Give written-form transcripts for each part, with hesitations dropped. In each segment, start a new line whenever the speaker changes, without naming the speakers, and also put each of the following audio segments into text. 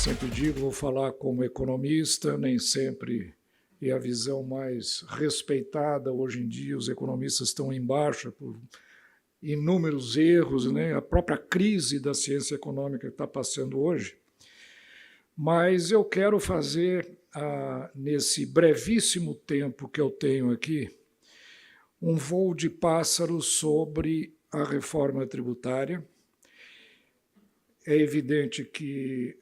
sempre digo, vou falar como economista, nem sempre é a visão mais respeitada. Hoje em dia, os economistas estão em baixa por inúmeros erros, né? A própria crise da ciência econômica que está passando hoje. Mas eu quero fazer, nesse brevíssimo tempo que eu tenho aqui, um voo de pássaro sobre a reforma tributária. É evidente que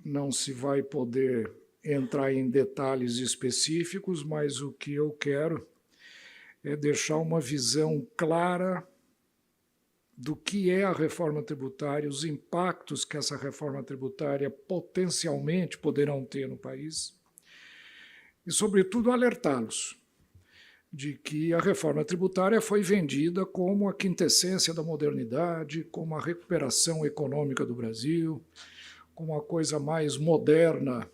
não se vai poder entrar em detalhes específicos, mas o que eu quero é deixar uma visão clara do que é a reforma tributária, os impactos que essa reforma tributária potencialmente poderão ter no país e, sobretudo, alertá-los de que a reforma tributária foi vendida como a quintessência da modernidade, como a recuperação econômica do Brasil, como a coisa mais moderna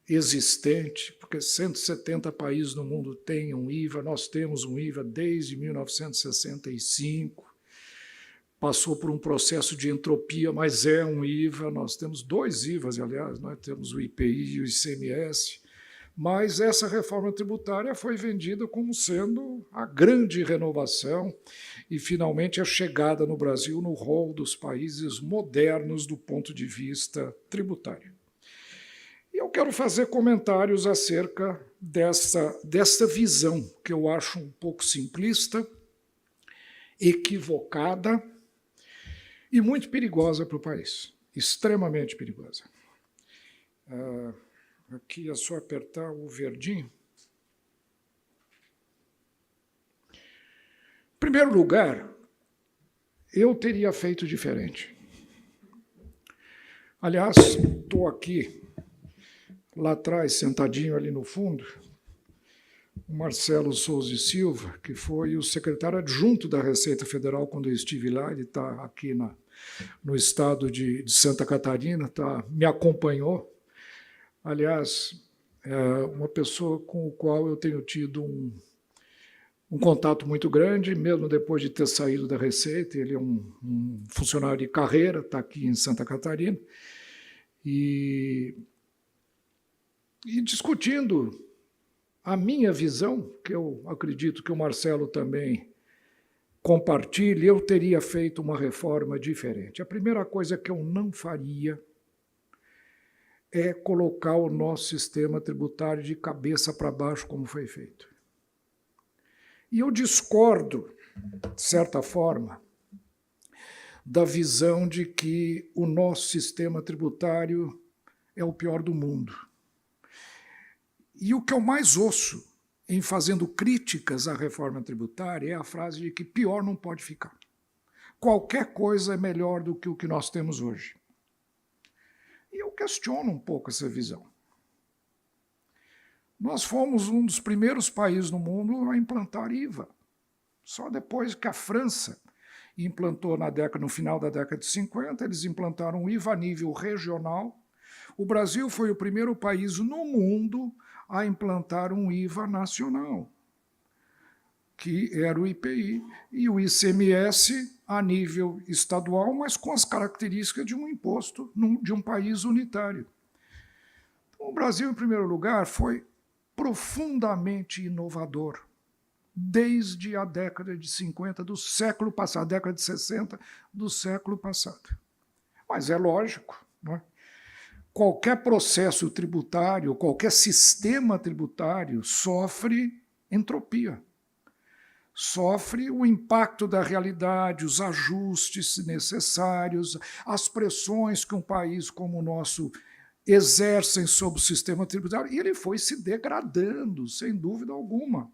existente, porque 170 países no mundo têm um IVA, nós temos um IVA desde 1965, passou por um processo de entropia, mas é um IVA, nós temos dois IVAs, aliás, nós temos o IPI e o ICMS, mas essa reforma tributária foi vendida como sendo a grande renovação e, finalmente, a chegada no Brasil no rol dos países modernos do ponto de vista tributário. E eu quero fazer comentários acerca dessa visão, que eu acho um pouco simplista, equivocada e muito perigosa para o país, extremamente perigosa. Aqui é só apertar o verdinho. Em primeiro lugar, eu teria feito diferente. Aliás, estou aqui, lá atrás, sentadinho ali no fundo, o Marcelo Souza e Silva, que foi o secretário adjunto da Receita Federal quando eu estive lá, ele está aqui no estado de Santa Catarina, me acompanhou. Aliás, é uma pessoa com a qual eu tenho tido um contato muito grande, mesmo depois de ter saído da Receita. Ele é um funcionário de carreira, está aqui em Santa Catarina, e discutindo a minha visão, que eu acredito que o Marcelo também compartilha, eu teria feito uma reforma diferente. A primeira coisa que eu não faria é colocar o nosso sistema tributário de cabeça para baixo, como foi feito. E eu discordo, de certa forma, da visão de que o nosso sistema tributário é o pior do mundo. E o que eu mais ouço em fazendo críticas à reforma tributária é a frase de que pior não pode ficar. Qualquer coisa é melhor do que o que nós temos hoje. E eu questiono um pouco essa visão. Nós fomos um dos primeiros países no mundo a implantar IVA. Só depois que a França implantou no final da década de 50, eles implantaram o IVA a nível regional. O Brasil foi o primeiro país no mundo a implantar um IVA nacional, que era o IPI, e o ICMS a nível estadual, mas com as características de um imposto de um país unitário. Então, o Brasil, em primeiro lugar, foi profundamente inovador, desde a década de 50 do século passado, década de 60 do século passado. Mas é lógico, não é? Qualquer processo tributário, qualquer sistema tributário sofre entropia. Sofre o impacto da realidade, os ajustes necessários, as pressões que um país como o nosso exercem sobre o sistema tributário, e ele foi se degradando, sem dúvida alguma.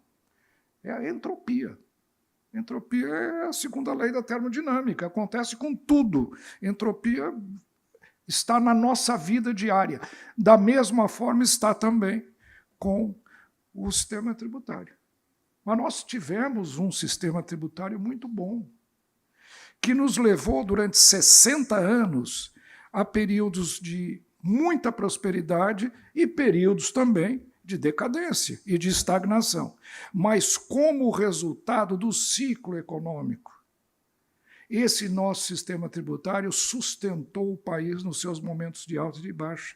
É a entropia. Entropia é a segunda lei da termodinâmica, acontece com tudo. Entropia está na nossa vida diária. Da mesma forma está também com o sistema tributário. Mas nós tivemos um sistema tributário muito bom, que nos levou durante 60 anos a períodos de muita prosperidade e períodos também de decadência e de estagnação, mas como resultado do ciclo econômico. Esse nosso sistema tributário sustentou o país nos seus momentos de alta e de baixa.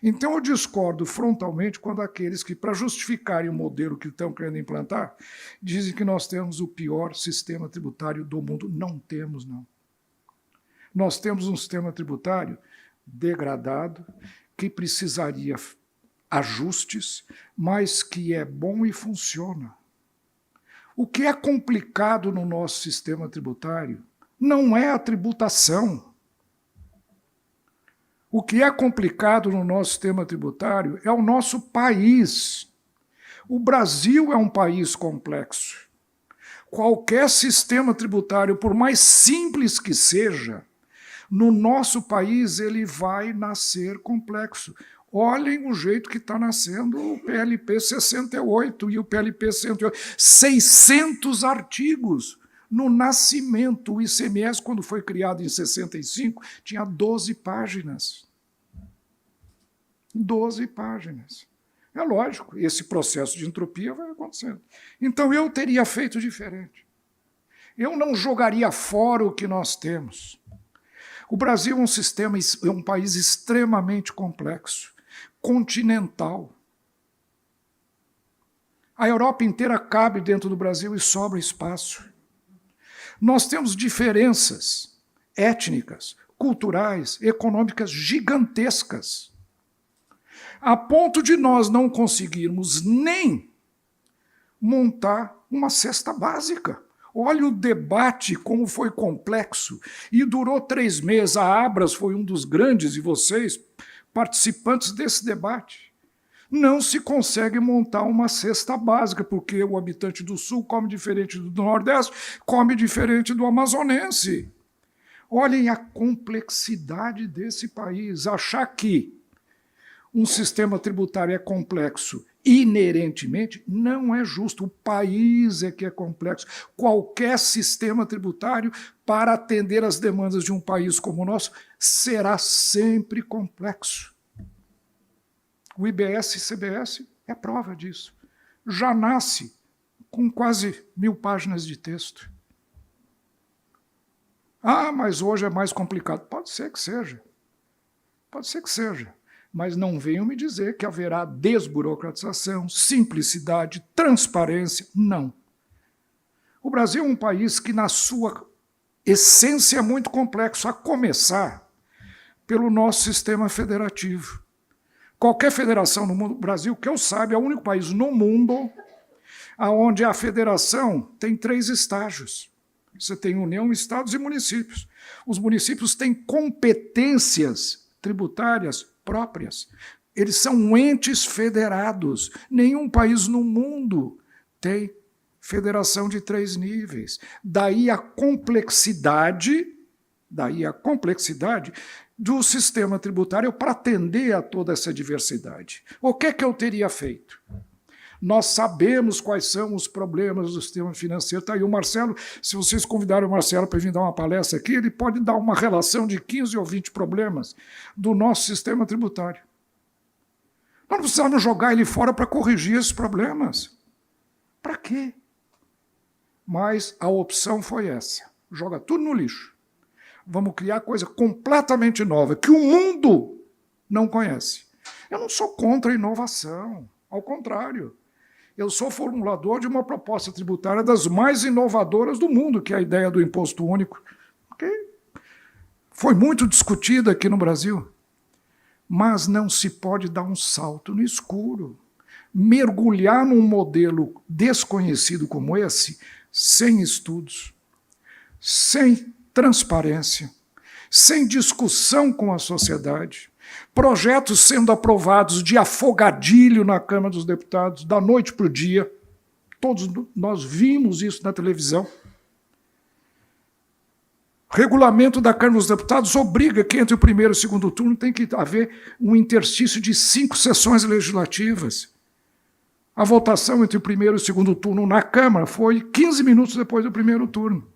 Então eu discordo frontalmente quando aqueles que, para justificarem o modelo que estão querendo implantar, dizem que nós temos o pior sistema tributário do mundo. Não temos, não. Nós temos um sistema tributário degradado, que precisaria ajustes, mas que é bom e funciona. O que é complicado no nosso sistema tributário não é a tributação. O que é complicado no nosso sistema tributário é o nosso país. O Brasil é um país complexo. Qualquer sistema tributário, por mais simples que seja, no nosso país ele vai nascer complexo. Olhem o jeito que está nascendo o PLP 68 e o PLP 108. 600 artigos. No nascimento, o ICMS, quando foi criado em 65, tinha 12 páginas. 12 páginas. É lógico, esse processo de entropia vai acontecendo. Então eu teria feito diferente. Eu não jogaria fora o que nós temos. O Brasil é um país extremamente complexo, continental. A Europa inteira cabe dentro do Brasil e sobra espaço. Nós temos diferenças étnicas, culturais, econômicas gigantescas, a ponto de nós não conseguirmos nem montar uma cesta básica. Olha o debate, como foi complexo, e durou 3 meses. A Abras foi um dos grandes, e vocês, participantes desse debate. Não se consegue montar uma cesta básica, porque o habitante do Sul come diferente do Nordeste, come diferente do amazonense. Olhem a complexidade desse país. Achar que um sistema tributário é complexo inerentemente não é justo. O país é que é complexo. Qualquer sistema tributário, para atender às demandas de um país como o nosso, será sempre complexo. O IBS e CBS é prova disso. Já nasce com quase 1000 páginas de texto. Ah, mas hoje é mais complicado. Pode ser que seja. Pode ser que seja. Mas não venham me dizer que haverá desburocratização, simplicidade, transparência. Não. O Brasil é um país que, na sua essência, é muito complexo, a começar pelo nosso sistema federativo. Qualquer federação no mundo, o Brasil, que eu saiba, é o único país no mundo onde a federação tem 3 estágios. Você tem União, Estados e municípios. Os municípios têm competências tributárias próprias. Eles são entes federados. Nenhum país no mundo tem federação de 3 níveis. Daí a complexidade do sistema tributário para atender a toda essa diversidade. O que é que eu teria feito? Nós sabemos quais são os problemas do sistema financeiro. Está aí o Marcelo, se vocês convidarem o Marcelo para vir dar uma palestra aqui, ele pode dar uma relação de 15 ou 20 problemas do nosso sistema tributário. Nós não precisamos jogar ele fora para corrigir esses problemas. Para quê? Mas a opção foi essa. Joga tudo no lixo. Vamos criar coisa completamente nova, que o mundo não conhece. Eu não sou contra a inovação, ao contrário. Eu sou formulador de uma proposta tributária das mais inovadoras do mundo, que é a ideia do imposto único, que foi muito discutida aqui no Brasil. Mas não se pode dar um salto no escuro. Mergulhar num modelo desconhecido como esse, sem estudos, sem transparência, sem discussão com a sociedade, projetos sendo aprovados de afogadilho na Câmara dos Deputados, da noite para o dia. Todos nós vimos isso na televisão. Regulamento da Câmara dos Deputados obriga que entre o primeiro e o segundo turno tem que haver um interstício de 5 sessões legislativas. A votação entre o primeiro e o segundo turno na Câmara foi 15 minutos depois do primeiro turno.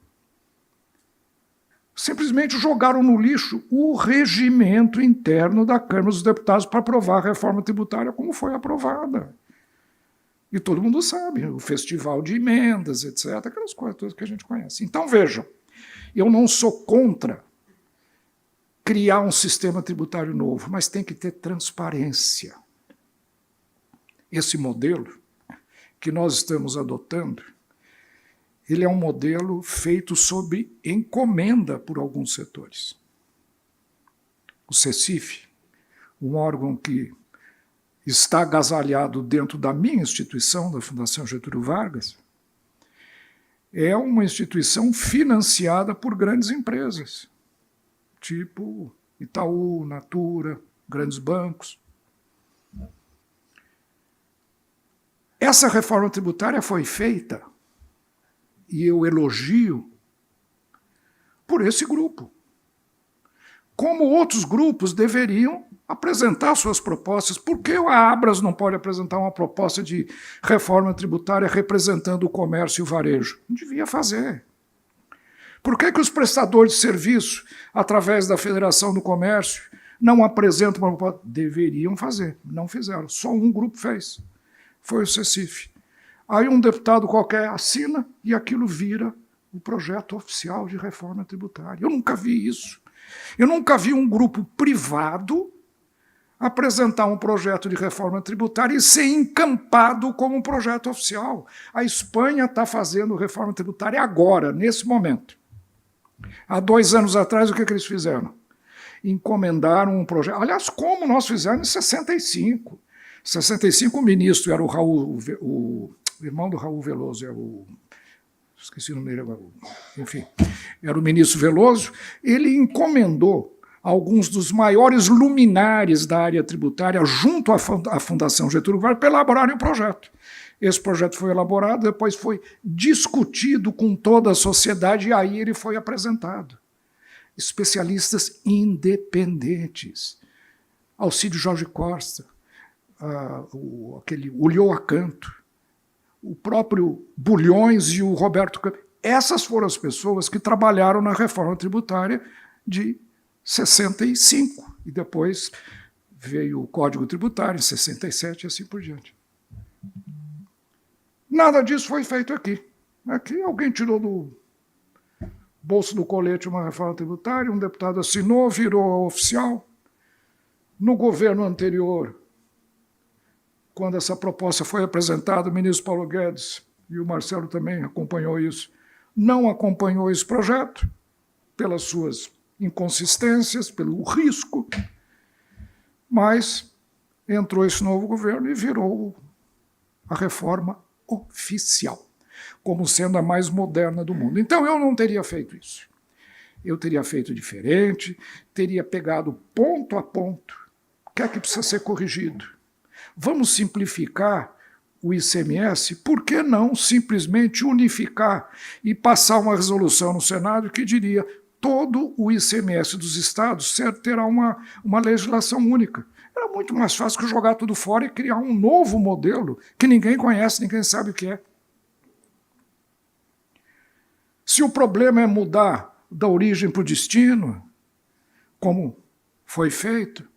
Simplesmente jogaram no lixo o regimento interno da Câmara dos Deputados para aprovar a reforma tributária como foi aprovada. E todo mundo sabe, o festival de emendas, etc., aquelas coisas todas que a gente conhece. Então, vejam, Eu não sou contra criar um sistema tributário novo, mas tem que ter transparência. Esse modelo que nós estamos adotando, ele é um modelo feito sob encomenda por alguns setores. O CECIF, um órgão que está agasalhado dentro da minha instituição, da Fundação Getúlio Vargas, é uma instituição financiada por grandes empresas, tipo Itaú, Natura, grandes bancos. Essa reforma tributária foi feita, e eu elogio, por esse grupo. Como outros grupos deveriam apresentar suas propostas. Por que a Abras não pode apresentar uma proposta de reforma tributária representando o comércio e o varejo? Não devia fazer. Por que os prestadores de serviço, através da Federação do Comércio, não apresentam uma proposta? Deveriam fazer, não fizeram. Só um grupo fez. Foi o CECIF. Aí um deputado qualquer assina e aquilo vira o projeto oficial de reforma tributária. Eu nunca vi isso. Eu nunca vi um grupo privado apresentar um projeto de reforma tributária e ser encampado como um projeto oficial. A Espanha está fazendo reforma tributária agora, nesse momento. Há 2 anos atrás, o que eles fizeram? Encomendaram um projeto. Aliás, como nós fizemos em 65. Em 65, o ministro era o Raul, o irmão do Raul Veloso, esqueci o nome dele agora, enfim, era o ministro Veloso. Ele encomendou alguns dos maiores luminares da área tributária junto à Fundação Getúlio Vargas para elaborarem um projeto. Esse projeto foi elaborado, depois foi discutido com toda a sociedade e aí ele foi apresentado. Especialistas independentes. Alcídio Jorge Costa, o Lioa Canto, o próprio Bulhões e o Roberto Campos. Essas foram as pessoas que trabalharam na reforma tributária de 65, e depois veio o Código Tributário em 67 e assim por diante. Nada disso foi feito aqui. Aqui alguém tirou do bolso do colete uma reforma tributária, um deputado assinou, virou oficial. No governo anterior, quando essa proposta foi apresentada, o ministro Paulo Guedes, e o Marcelo também acompanhou isso, não acompanhou esse projeto, pelas suas inconsistências, pelo risco, mas entrou esse novo governo e virou a reforma oficial, como sendo a mais moderna do mundo. Então eu não teria feito isso. Eu teria feito diferente, teria pegado ponto a ponto o que é que precisa ser corrigido. Vamos simplificar o ICMS, por que não simplesmente unificar e passar uma resolução no Senado que diria todo o ICMS dos estados terá uma legislação única. Era muito mais fácil que jogar tudo fora e criar um novo modelo que ninguém conhece, ninguém sabe o que é. Se o problema é mudar da origem para o destino, como foi feito,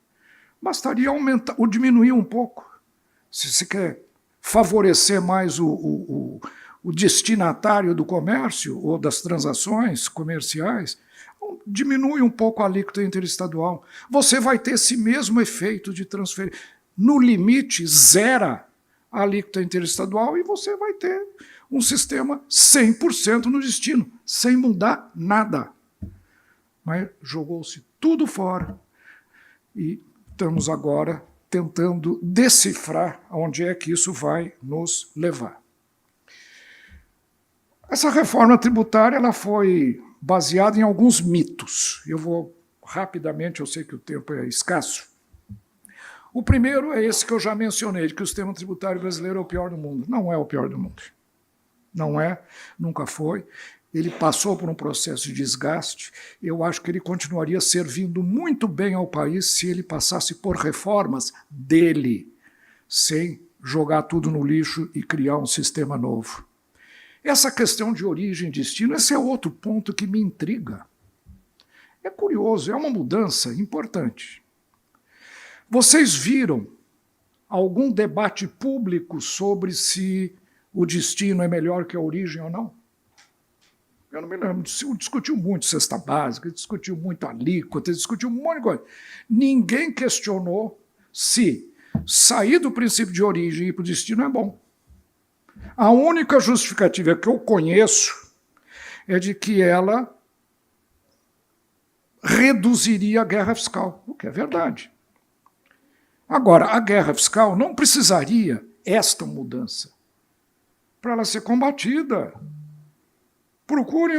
bastaria aumentar ou diminuir um pouco. Se se quer favorecer mais o destinatário do comércio ou das transações comerciais, diminui um pouco a alíquota interestadual. Você vai ter esse mesmo efeito de transferência. No limite, zera a alíquota interestadual e você vai ter um sistema 100% no destino, sem mudar nada. Mas jogou-se tudo fora e estamos agora tentando decifrar aonde é que isso vai nos levar. Essa reforma tributária ela foi baseada em alguns mitos. Eu vou rapidamente, eu sei que o tempo é escasso. O primeiro é esse que eu já mencionei, de que o sistema tributário brasileiro é o pior do mundo. Não é o pior do mundo. Não é, nunca foi. Ele passou por um processo de desgaste. Eu acho que ele continuaria servindo muito bem ao país se ele passasse por reformas dele, sem jogar tudo no lixo e criar um sistema novo. Essa questão de origem e destino, esse é outro ponto que me intriga. É curioso, é uma mudança importante. Vocês viram algum debate público sobre se o destino é melhor que a origem ou não? Eu não me lembro, discutiu muito cesta básica, discutiu muito alíquota, discutiu um monte de coisa. Ninguém questionou se sair do princípio de origem e ir para o destino é bom. A única justificativa que eu conheço é de que ela reduziria a guerra fiscal, o que é verdade. Agora, a guerra fiscal não precisaria esta mudança para ela ser combatida. Procurem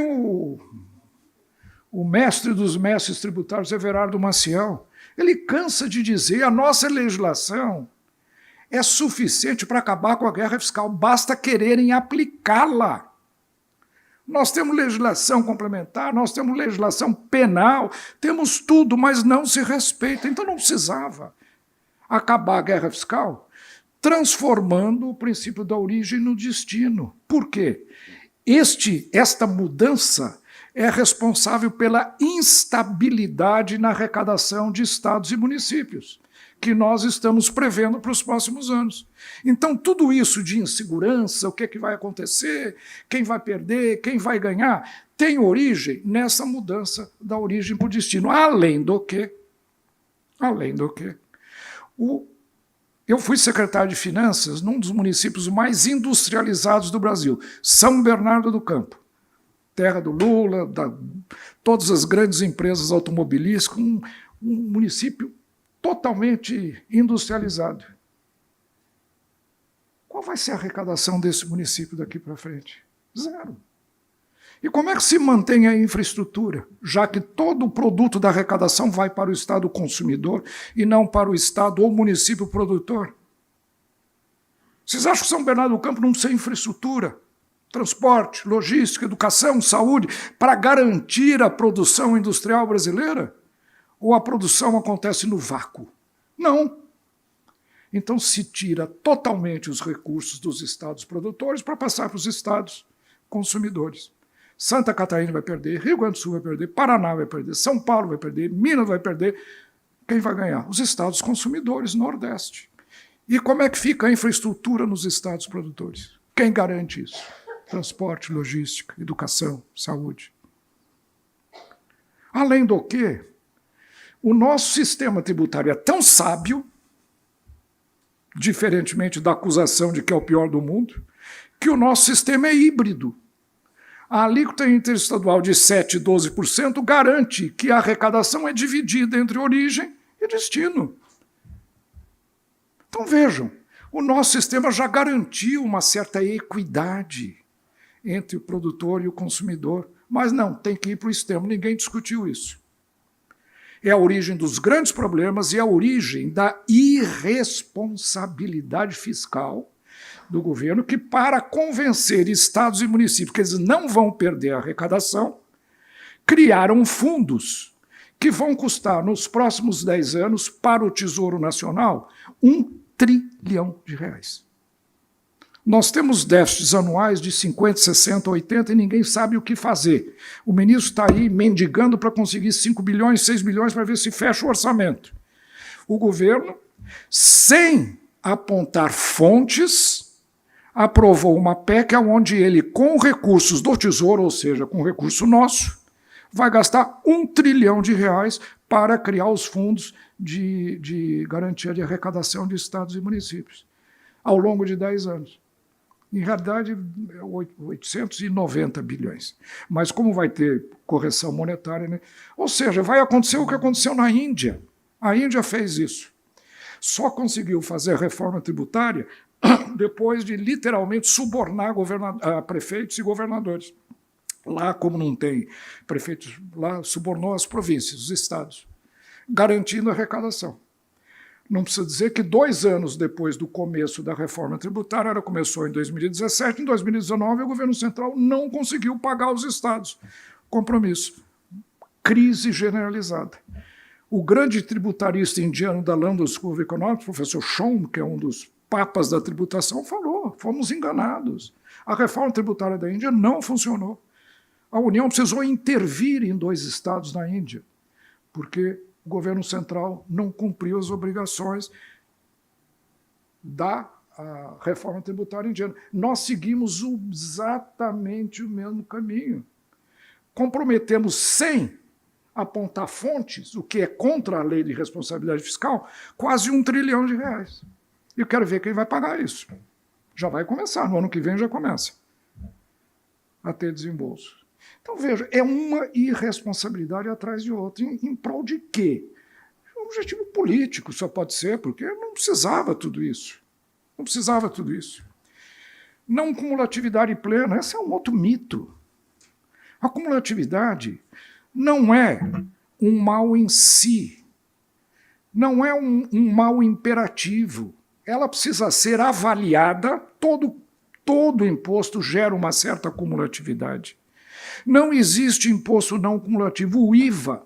o mestre dos mestres tributários, Everardo Maciel. Ele cansa de dizer: a nossa legislação é suficiente para acabar com a guerra fiscal, basta quererem aplicá-la. Nós temos legislação complementar, nós temos legislação penal, temos tudo, mas não se respeita. Então não precisava acabar a guerra fiscal transformando o princípio da origem no destino. Por quê? Esta mudança é responsável pela instabilidade na arrecadação de estados e municípios, que nós estamos prevendo para os próximos anos. Então, tudo isso de insegurança, o que é que vai acontecer, quem vai perder, quem vai ganhar, tem origem nessa mudança da origem para o destino. Além do que, eu fui secretário de Finanças num dos municípios mais industrializados do Brasil, São Bernardo do Campo, terra do Lula, todas as grandes empresas automobilísticas, um município totalmente industrializado. Qual vai ser a arrecadação desse município daqui para frente? Zero. E como é que se mantém a infraestrutura, já que todo o produto da arrecadação vai para o Estado consumidor e não para o Estado ou município produtor? Vocês acham que São Bernardo do Campo não precisa de infraestrutura, transporte, logística, educação, saúde, para garantir a produção industrial brasileira? Ou a produção acontece no vácuo? Não. Então se tira totalmente os recursos dos estados produtores para passar para os estados consumidores. Santa Catarina vai perder, Rio Grande do Sul vai perder, Paraná vai perder, São Paulo vai perder, Minas vai perder. Quem vai ganhar? Os estados consumidores, Nordeste. E como é que fica a infraestrutura nos estados produtores? Quem garante isso? Transporte, logística, educação, saúde. Além do que, o nosso sistema tributário é tão sábio, diferentemente da acusação de que é o pior do mundo, que o nosso sistema é híbrido. A alíquota interestadual de 7% e 12% garante que a arrecadação é dividida entre origem e destino. Então vejam, o nosso sistema já garantiu uma certa equidade entre o produtor e o consumidor, mas não, tem que ir para o extremo, ninguém discutiu isso. É a origem dos grandes problemas e a origem da irresponsabilidade fiscal do governo, que para convencer estados e municípios que eles não vão perder a arrecadação, criaram fundos que vão custar nos próximos 10 anos para o Tesouro Nacional R$1 trilhão. Nós temos déficits anuais de 50, 60, 80 e ninguém sabe o que fazer. O ministro está aí mendigando para conseguir 5 bilhões, 6 bilhões para ver se fecha o orçamento. O governo, sem apontar fontes, aprovou uma PEC onde ele, com recursos do Tesouro, ou seja, com recurso nosso, vai gastar R$1 trilhão para criar os fundos de garantia de arrecadação de estados e municípios, ao longo de 10 anos. Em realidade, 890 bilhões. Mas como vai ter correção monetária, né? Ou seja, vai acontecer o que aconteceu na Índia. A Índia fez isso. Só conseguiu fazer a reforma tributária depois de literalmente subornar prefeitos e governadores. Lá, como não tem prefeitos, lá subornou as províncias, os estados, garantindo a arrecadação. Não precisa dizer que 2 anos depois do começo da reforma tributária, ela começou em 2017, em 2019 o governo central não conseguiu pagar os estados. Compromisso. Crise generalizada. O grande tributarista indiano da London School of Economics, o professor Shom, que é um dos papas da tributação, falou: fomos enganados. A reforma tributária da Índia não funcionou. A União precisou intervir em 2 estados na Índia, porque o governo central não cumpriu as obrigações da reforma tributária indiana. Nós seguimos exatamente o mesmo caminho. comprometemos sem apontar fontes, o que é contra a lei de responsabilidade fiscal, quase R$1 trilhão. E eu quero ver quem vai pagar isso. Já vai começar, no ano que vem já começa a ter desembolso. Então, veja, é uma irresponsabilidade atrás de outra. Em prol de quê? Um objetivo político só pode ser, porque não precisava tudo isso. Não precisava tudo isso. Não cumulatividade plena, esse é um outro mito. A cumulatividade não é um mal em si, não é um mal imperativo. Ela precisa ser avaliada, todo imposto gera uma certa cumulatividade. Não existe imposto não cumulativo. O IVA,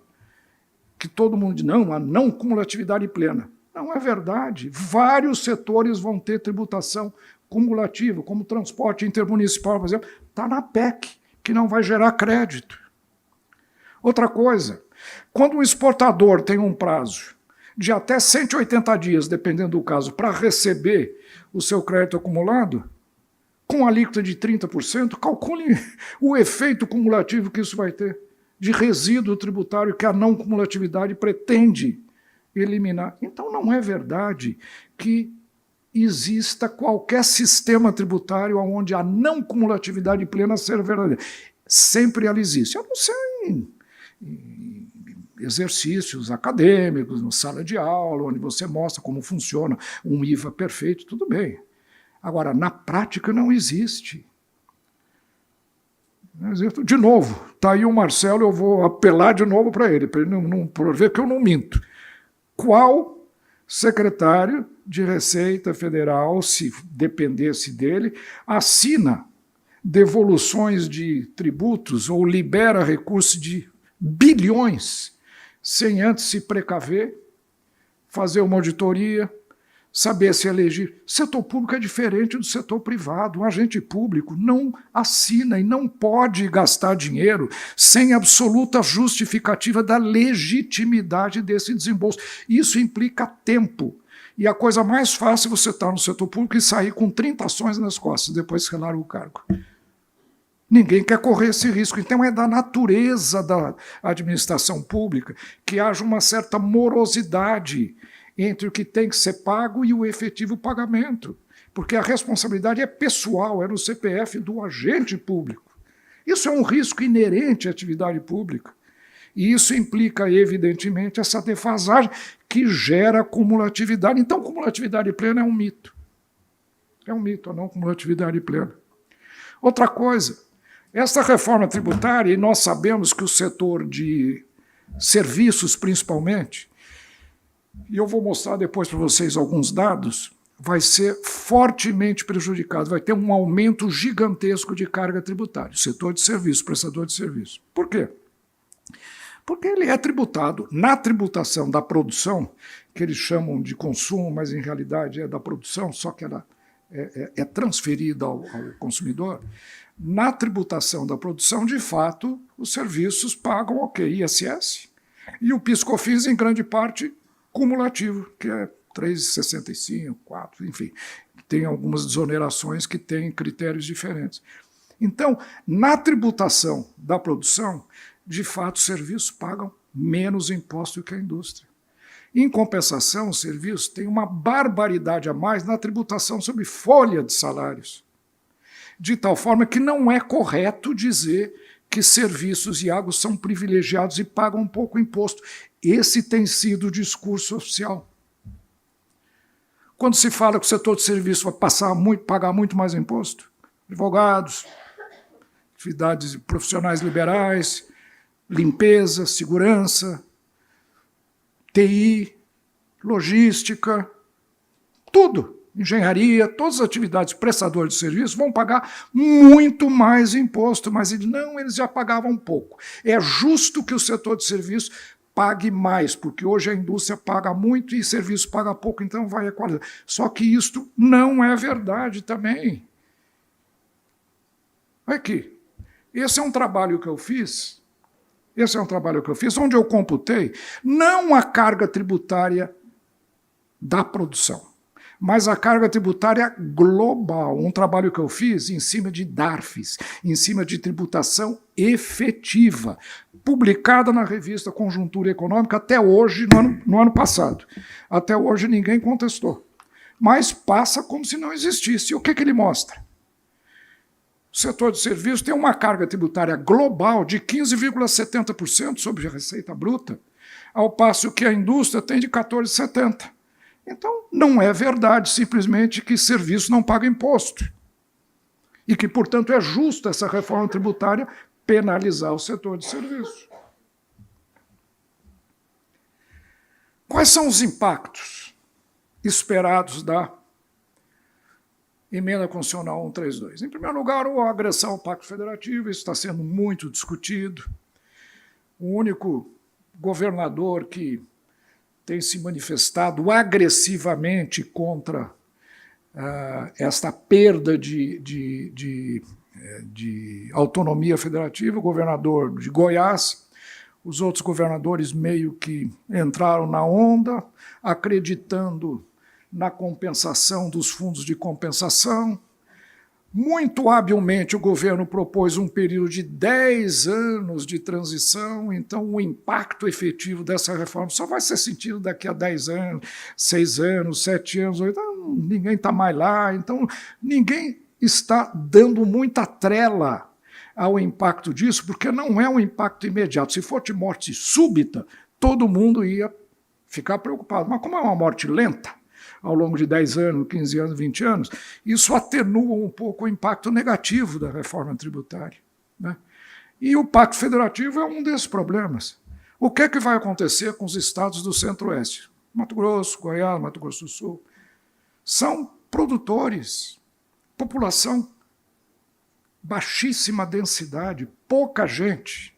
que todo mundo diz, não, a não cumulatividade plena. Não é verdade. Vários setores vão ter tributação cumulativa, como transporte intermunicipal, por exemplo, está na PEC, que não vai gerar crédito. Outra coisa, quando um exportador tem um prazo de até 180 dias, dependendo do caso, para receber o seu crédito acumulado, com alíquota de 30%, calcule o efeito cumulativo que isso vai ter, de resíduo tributário que a não cumulatividade pretende eliminar. Então não é verdade que exista qualquer sistema tributário onde a não cumulatividade plena seja verdadeira. Sempre ela existe. Eu não sei em exercícios acadêmicos, na sala de aula, onde você mostra como funciona um IVA perfeito, tudo bem. Agora, na prática não existe. De novo, está aí o Marcelo, eu vou apelar de novo para ele ver que eu não minto. Qual secretário de Receita Federal, se dependesse dele, assina devoluções de tributos ou libera recursos de bilhões sem antes se precaver, fazer uma auditoria, saber se elegir? Setor público é diferente do setor privado. Um agente público não assina e não pode gastar dinheiro sem absoluta justificativa da legitimidade desse desembolso. Isso implica tempo. E a coisa mais fácil é você estar no setor público e sair com 30 ações nas costas, depois que larga o cargo. Ninguém quer correr esse risco. Então é da natureza da administração pública que haja uma certa morosidade entre o que tem que ser pago e o efetivo pagamento. Porque a responsabilidade é pessoal, é no CPF do agente público. Isso é um risco inerente à atividade pública. E isso implica, evidentemente, essa defasagem que gera cumulatividade. Então, cumulatividade plena é um mito. É um mito, a não cumulatividade plena. Outra coisa, essa reforma tributária, e nós sabemos que o setor de serviços, principalmente, e eu vou mostrar depois para vocês alguns dados, vai ser fortemente prejudicado, vai ter um aumento gigantesco de carga tributária, o setor de serviço, prestador de serviço. Por quê? Porque ele é tributado na tributação da produção, que eles chamam de consumo, mas em realidade é da produção, só que ela é transferida ao consumidor. Na tributação da produção, de fato, os serviços pagam o quê? ISS. E o PIS/COFINS, em grande parte, cumulativo, que é 3,65, 4, enfim. Tem algumas desonerações que têm critérios diferentes. Então, na tributação da produção, de fato, os serviços pagam menos imposto que a indústria. Em compensação, os serviços têm uma barbaridade a mais na tributação sobre folha de salários. De tal forma que não é correto dizer que serviços e águas são privilegiados e pagam pouco imposto. Esse tem sido o discurso oficial. Quando se fala que o setor de serviço vai pagar muito mais imposto, advogados, atividades profissionais liberais, limpeza, segurança, TI, logística, tudo. Engenharia, todas as atividades prestadoras de serviço vão pagar muito mais imposto, mas eles já pagavam pouco. É justo que o setor de serviço pague mais, porque hoje a indústria paga muito e serviço paga pouco, então vai equalizar. Só que isto não é verdade também. Aqui, esse é um trabalho que eu fiz, onde eu computei não a carga tributária da produção, mas a carga tributária global, um trabalho que eu fiz em cima de DARFs, em cima de tributação efetiva, publicada na revista Conjuntura Econômica até hoje, no ano passado. Até hoje ninguém contestou. Mas passa como se não existisse. E o que ele mostra? O setor de serviços tem uma carga tributária global de 15,70% sobre a receita bruta, ao passo que a indústria tem de 14,70%. Então, não é verdade simplesmente que serviço não paga imposto. E que, portanto, é justo essa reforma tributária penalizar o setor de serviços. Quais são os impactos esperados da Emenda Constitucional 132? Em primeiro lugar, a agressão ao Pacto Federativo, isso está sendo muito discutido. O único governador que tem se manifestado agressivamente contra esta perda de autonomia federativa, o governador de Goiás. Os outros governadores meio que entraram na onda, acreditando na compensação dos fundos de compensação. Muito habilmente, o governo propôs um período de 10 anos de transição, então o impacto efetivo dessa reforma só vai ser sentido daqui a 10 anos, 6 anos, 7 anos, 8 anos, ninguém está mais lá, então ninguém está dando muita trela ao impacto disso, porque não é um impacto imediato. Se for de morte súbita, todo mundo ia ficar preocupado. Mas como é uma morte lenta, ao longo de 10 anos, 15 anos, 20 anos, isso atenua um pouco o impacto negativo da reforma tributária, né? E o Pacto Federativo é um desses problemas. O que é que vai acontecer com os estados do Centro-Oeste? Mato Grosso, Goiás, Mato Grosso do Sul. São produtores, população baixíssima densidade, pouca gente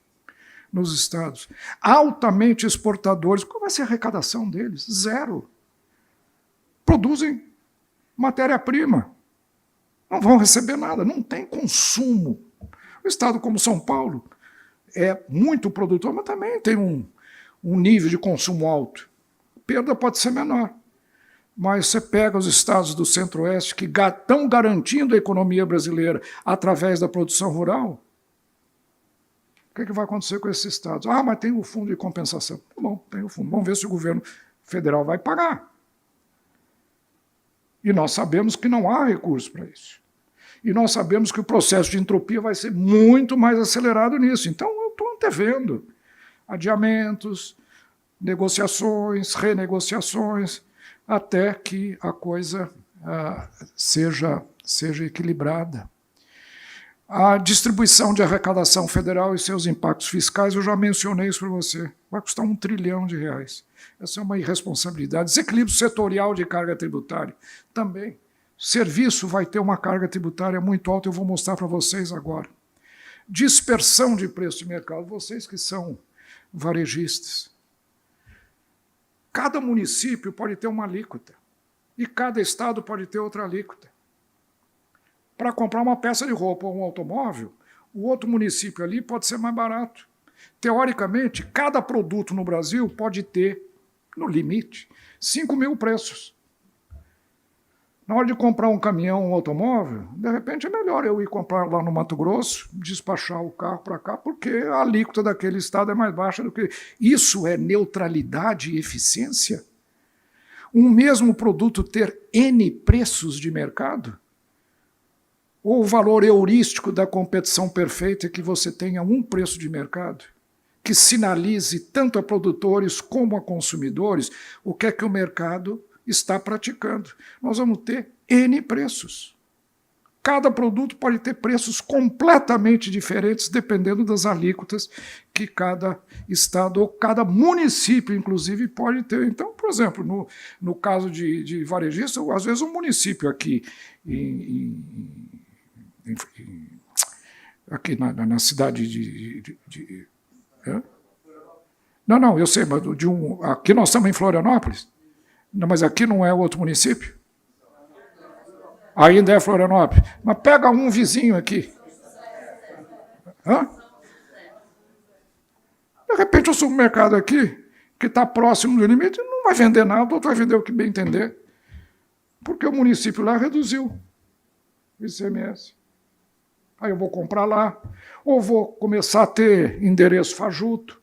nos estados, altamente exportadores. Qual vai ser a arrecadação deles? Zero. Produzem matéria-prima, não vão receber nada, não tem consumo. O estado como São Paulo é muito produtor, mas também tem um nível de consumo alto. A perda pode ser menor, mas você pega os estados do Centro-Oeste que estão garantindo a economia brasileira através da produção rural. O que vai acontecer com esses estados? Ah, mas tem o fundo de compensação. Tá bom, tem o fundo. Vamos ver se o governo federal vai pagar. E nós sabemos que não há recurso para isso. E nós sabemos que o processo de entropia vai ser muito mais acelerado nisso. Então, eu estou antevendo adiamentos, negociações, renegociações, até que a coisa seja equilibrada. A distribuição de arrecadação federal e seus impactos fiscais, eu já mencionei isso para você, vai custar R$1 trilhão. Essa é uma irresponsabilidade. Desequilíbrio setorial de carga tributária também. Serviço vai ter uma carga tributária muito alta, eu vou mostrar para vocês agora. Dispersão de preço de mercado, vocês que são varejistas. Cada município pode ter uma alíquota e cada estado pode ter outra alíquota. Para comprar uma peça de roupa ou um automóvel, o outro município ali pode ser mais barato. Teoricamente, cada produto no Brasil pode ter, no limite, 5.000 preços. Na hora de comprar um caminhão ou um automóvel, de repente é melhor eu ir comprar lá no Mato Grosso, despachar o carro para cá, porque a alíquota daquele estado é mais baixa do que... Isso é neutralidade e eficiência? Um mesmo produto ter N preços de mercado? Ou o valor heurístico da competição perfeita é que você tenha um preço de mercado que sinalize tanto a produtores como a consumidores o que é que o mercado está praticando. Nós vamos ter N preços. Cada produto pode ter preços completamente diferentes dependendo das alíquotas que cada estado ou cada município, inclusive, pode ter. Então, por exemplo, no caso de varejista, às vezes um município aqui aqui na cidade de Não, eu sei, mas aqui nós estamos em Florianópolis, não, mas aqui não é outro município? Ainda é Florianópolis. Mas pega um vizinho aqui. Hã? De repente o supermercado aqui, que está próximo do limite, não vai vender nada, o outro vai vender o que bem entender. Porque o município lá reduziu o ICMS. Aí eu vou comprar lá, ou vou começar a ter endereço fajuto.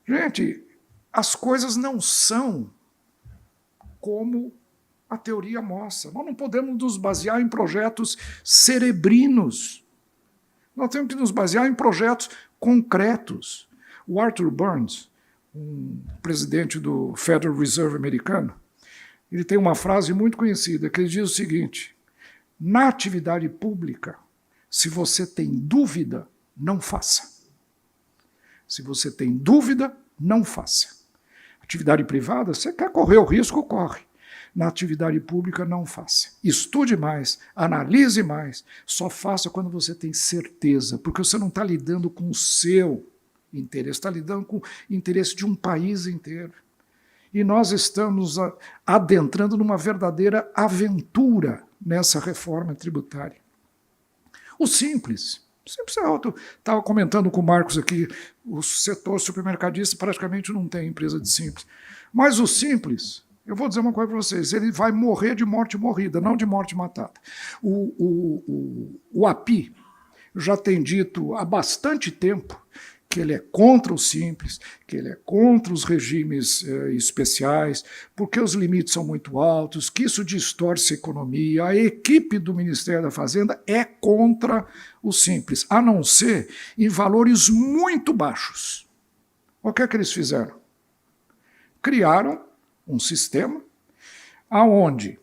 Gente, as coisas não são como a teoria mostra. Nós não podemos nos basear em projetos cerebrinos. Nós temos que nos basear em projetos concretos. O Arthur Burns, um presidente do Federal Reserve americano, ele tem uma frase muito conhecida que ele diz o seguinte: na atividade pública, se você tem dúvida, não faça. Se você tem dúvida, não faça. Atividade privada, você quer correr o risco, corre. Na atividade pública, não faça. Estude mais, analise mais, só faça quando você tem certeza, porque você não está lidando com o seu interesse, está lidando com o interesse de um país inteiro. E nós estamos adentrando numa verdadeira aventura nessa reforma tributária. O simples é alto. Estava comentando com o Marcos aqui, o setor supermercadista praticamente não tem empresa de simples. Mas o simples, eu vou dizer uma coisa para vocês, ele vai morrer de morte morrida, não de morte matada. O API já tem dito há bastante tempo que ele é contra o simples, que ele é contra os regimes especiais, porque os limites são muito altos, que isso distorce a economia. A equipe do Ministério da Fazenda é contra o simples, a não ser em valores muito baixos. O que é que eles fizeram? Criaram um sistema aonde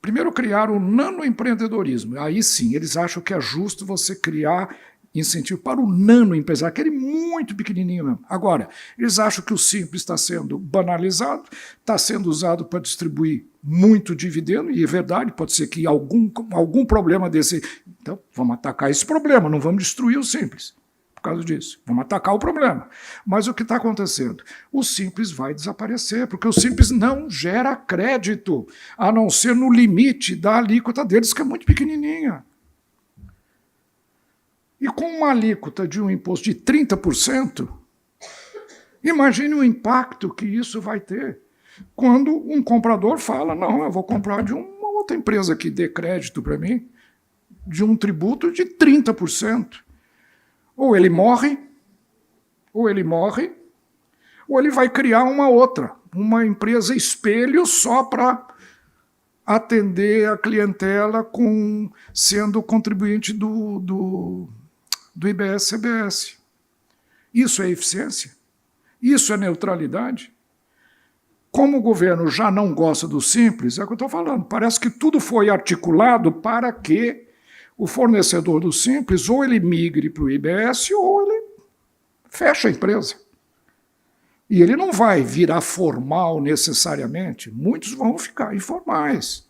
primeiro criaram o nanoempreendedorismo. Aí sim, eles acham que é justo você criar incentivo para o nanoempresário, aquele muito pequenininho mesmo. Agora, eles acham que o simples está sendo banalizado, está sendo usado para distribuir muito dividendo, e é verdade, pode ser que algum problema desse... Então, vamos atacar esse problema, não vamos destruir o simples por causa disso. Vamos atacar o problema. Mas o que está acontecendo? O simples vai desaparecer, porque o simples não gera crédito, a não ser no limite da alíquota deles, que é muito pequenininha. E com uma alíquota de um imposto de 30%, imagine o impacto que isso vai ter quando um comprador fala: não, eu vou comprar de uma outra empresa que dê crédito para mim, de um tributo de 30%. Ou ele morre, ou ele vai criar uma outra, uma empresa espelho só para atender a clientela sendo contribuinte do IBS-CBS. Isso é eficiência? Isso é neutralidade? Como o governo já não gosta do simples, é o que eu estou falando, parece que tudo foi articulado para que o fornecedor do simples ou ele migre para o IBS ou ele fecha a empresa. E ele não vai virar formal necessariamente, muitos vão ficar informais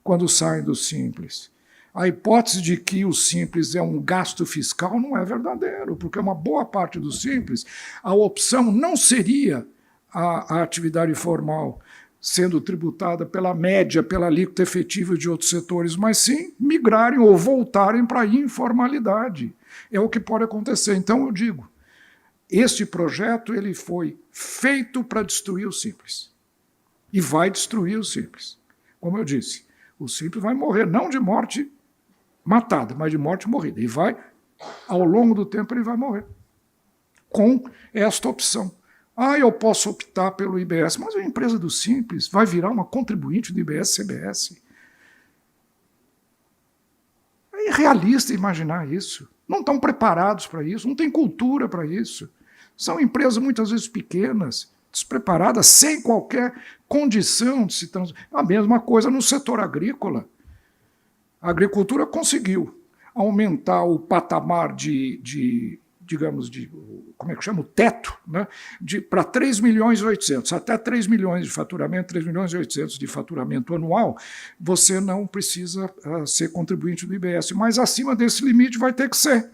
quando saem do simples. A hipótese de que o simples é um gasto fiscal não é verdadeiro, porque uma boa parte do simples, a opção não seria a atividade formal sendo tributada pela média, pela alíquota efetiva de outros setores, mas sim migrarem ou voltarem para a informalidade. É o que pode acontecer. Então eu digo, este projeto ele foi feito para destruir o simples. E vai destruir o simples. Como eu disse, o simples vai morrer, não de morte matada, mas de morte morrida. E vai, ao longo do tempo, ele vai morrer. Com esta opção. Eu posso optar pelo IBS, mas a empresa do simples vai virar uma contribuinte do IBS-CBS. É irrealista imaginar isso. Não estão preparados para isso, não tem cultura para isso. São empresas muitas vezes pequenas, despreparadas, sem qualquer condição de se transformar. A mesma coisa no setor agrícola. A agricultura conseguiu aumentar o patamar como é que chama? O teto, né? Para 3 milhões e 800. Até 3 milhões de faturamento, 3 milhões e 800 de faturamento anual, você não precisa ser contribuinte do IBS. Mas acima desse limite vai ter que ser.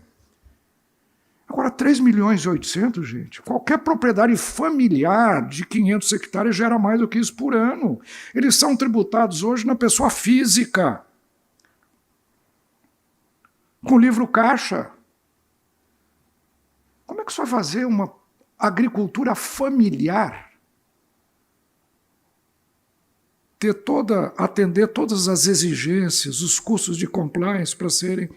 Agora, 3 milhões e 800, gente, qualquer propriedade familiar de 500 hectares gera mais do que isso por ano. Eles são tributados hoje na pessoa física, com livro caixa. Como é que você vai fazer uma agricultura familiar atender todas as exigências, os custos de compliance para serem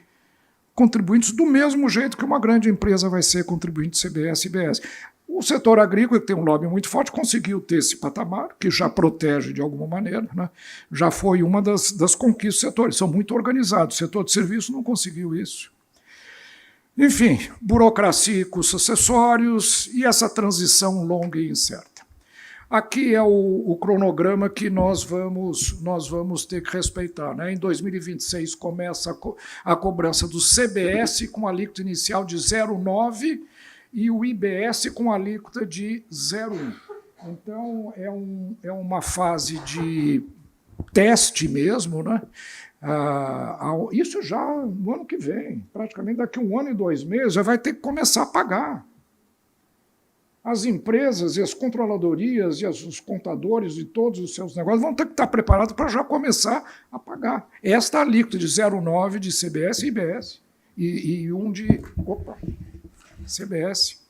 contribuintes do mesmo jeito que uma grande empresa vai ser contribuinte CBS e IBS. O setor agrícola, que tem um lobby muito forte, conseguiu ter esse patamar, que já protege de alguma maneira, né? Já foi uma das conquistas do setor. Eles são muito organizados. O setor de serviço não conseguiu isso. Enfim, burocracia e custos acessórios e essa transição longa e incerta. Aqui é o cronograma que nós vamos ter que respeitar, né? Em 2026 começa a cobrança do CBS com alíquota inicial de 0,9% e o IBS com alíquota de 0,1%. Então, é uma fase de teste mesmo, né? Isso já no ano que vem, praticamente daqui a 1 ano e 2 meses, já vai ter que começar a pagar. As empresas e as controladorias e os contadores de todos os seus negócios vão ter que estar preparados para já começar a pagar. Esta alíquota de 0,9% de CBS e IBS. E um de CBS.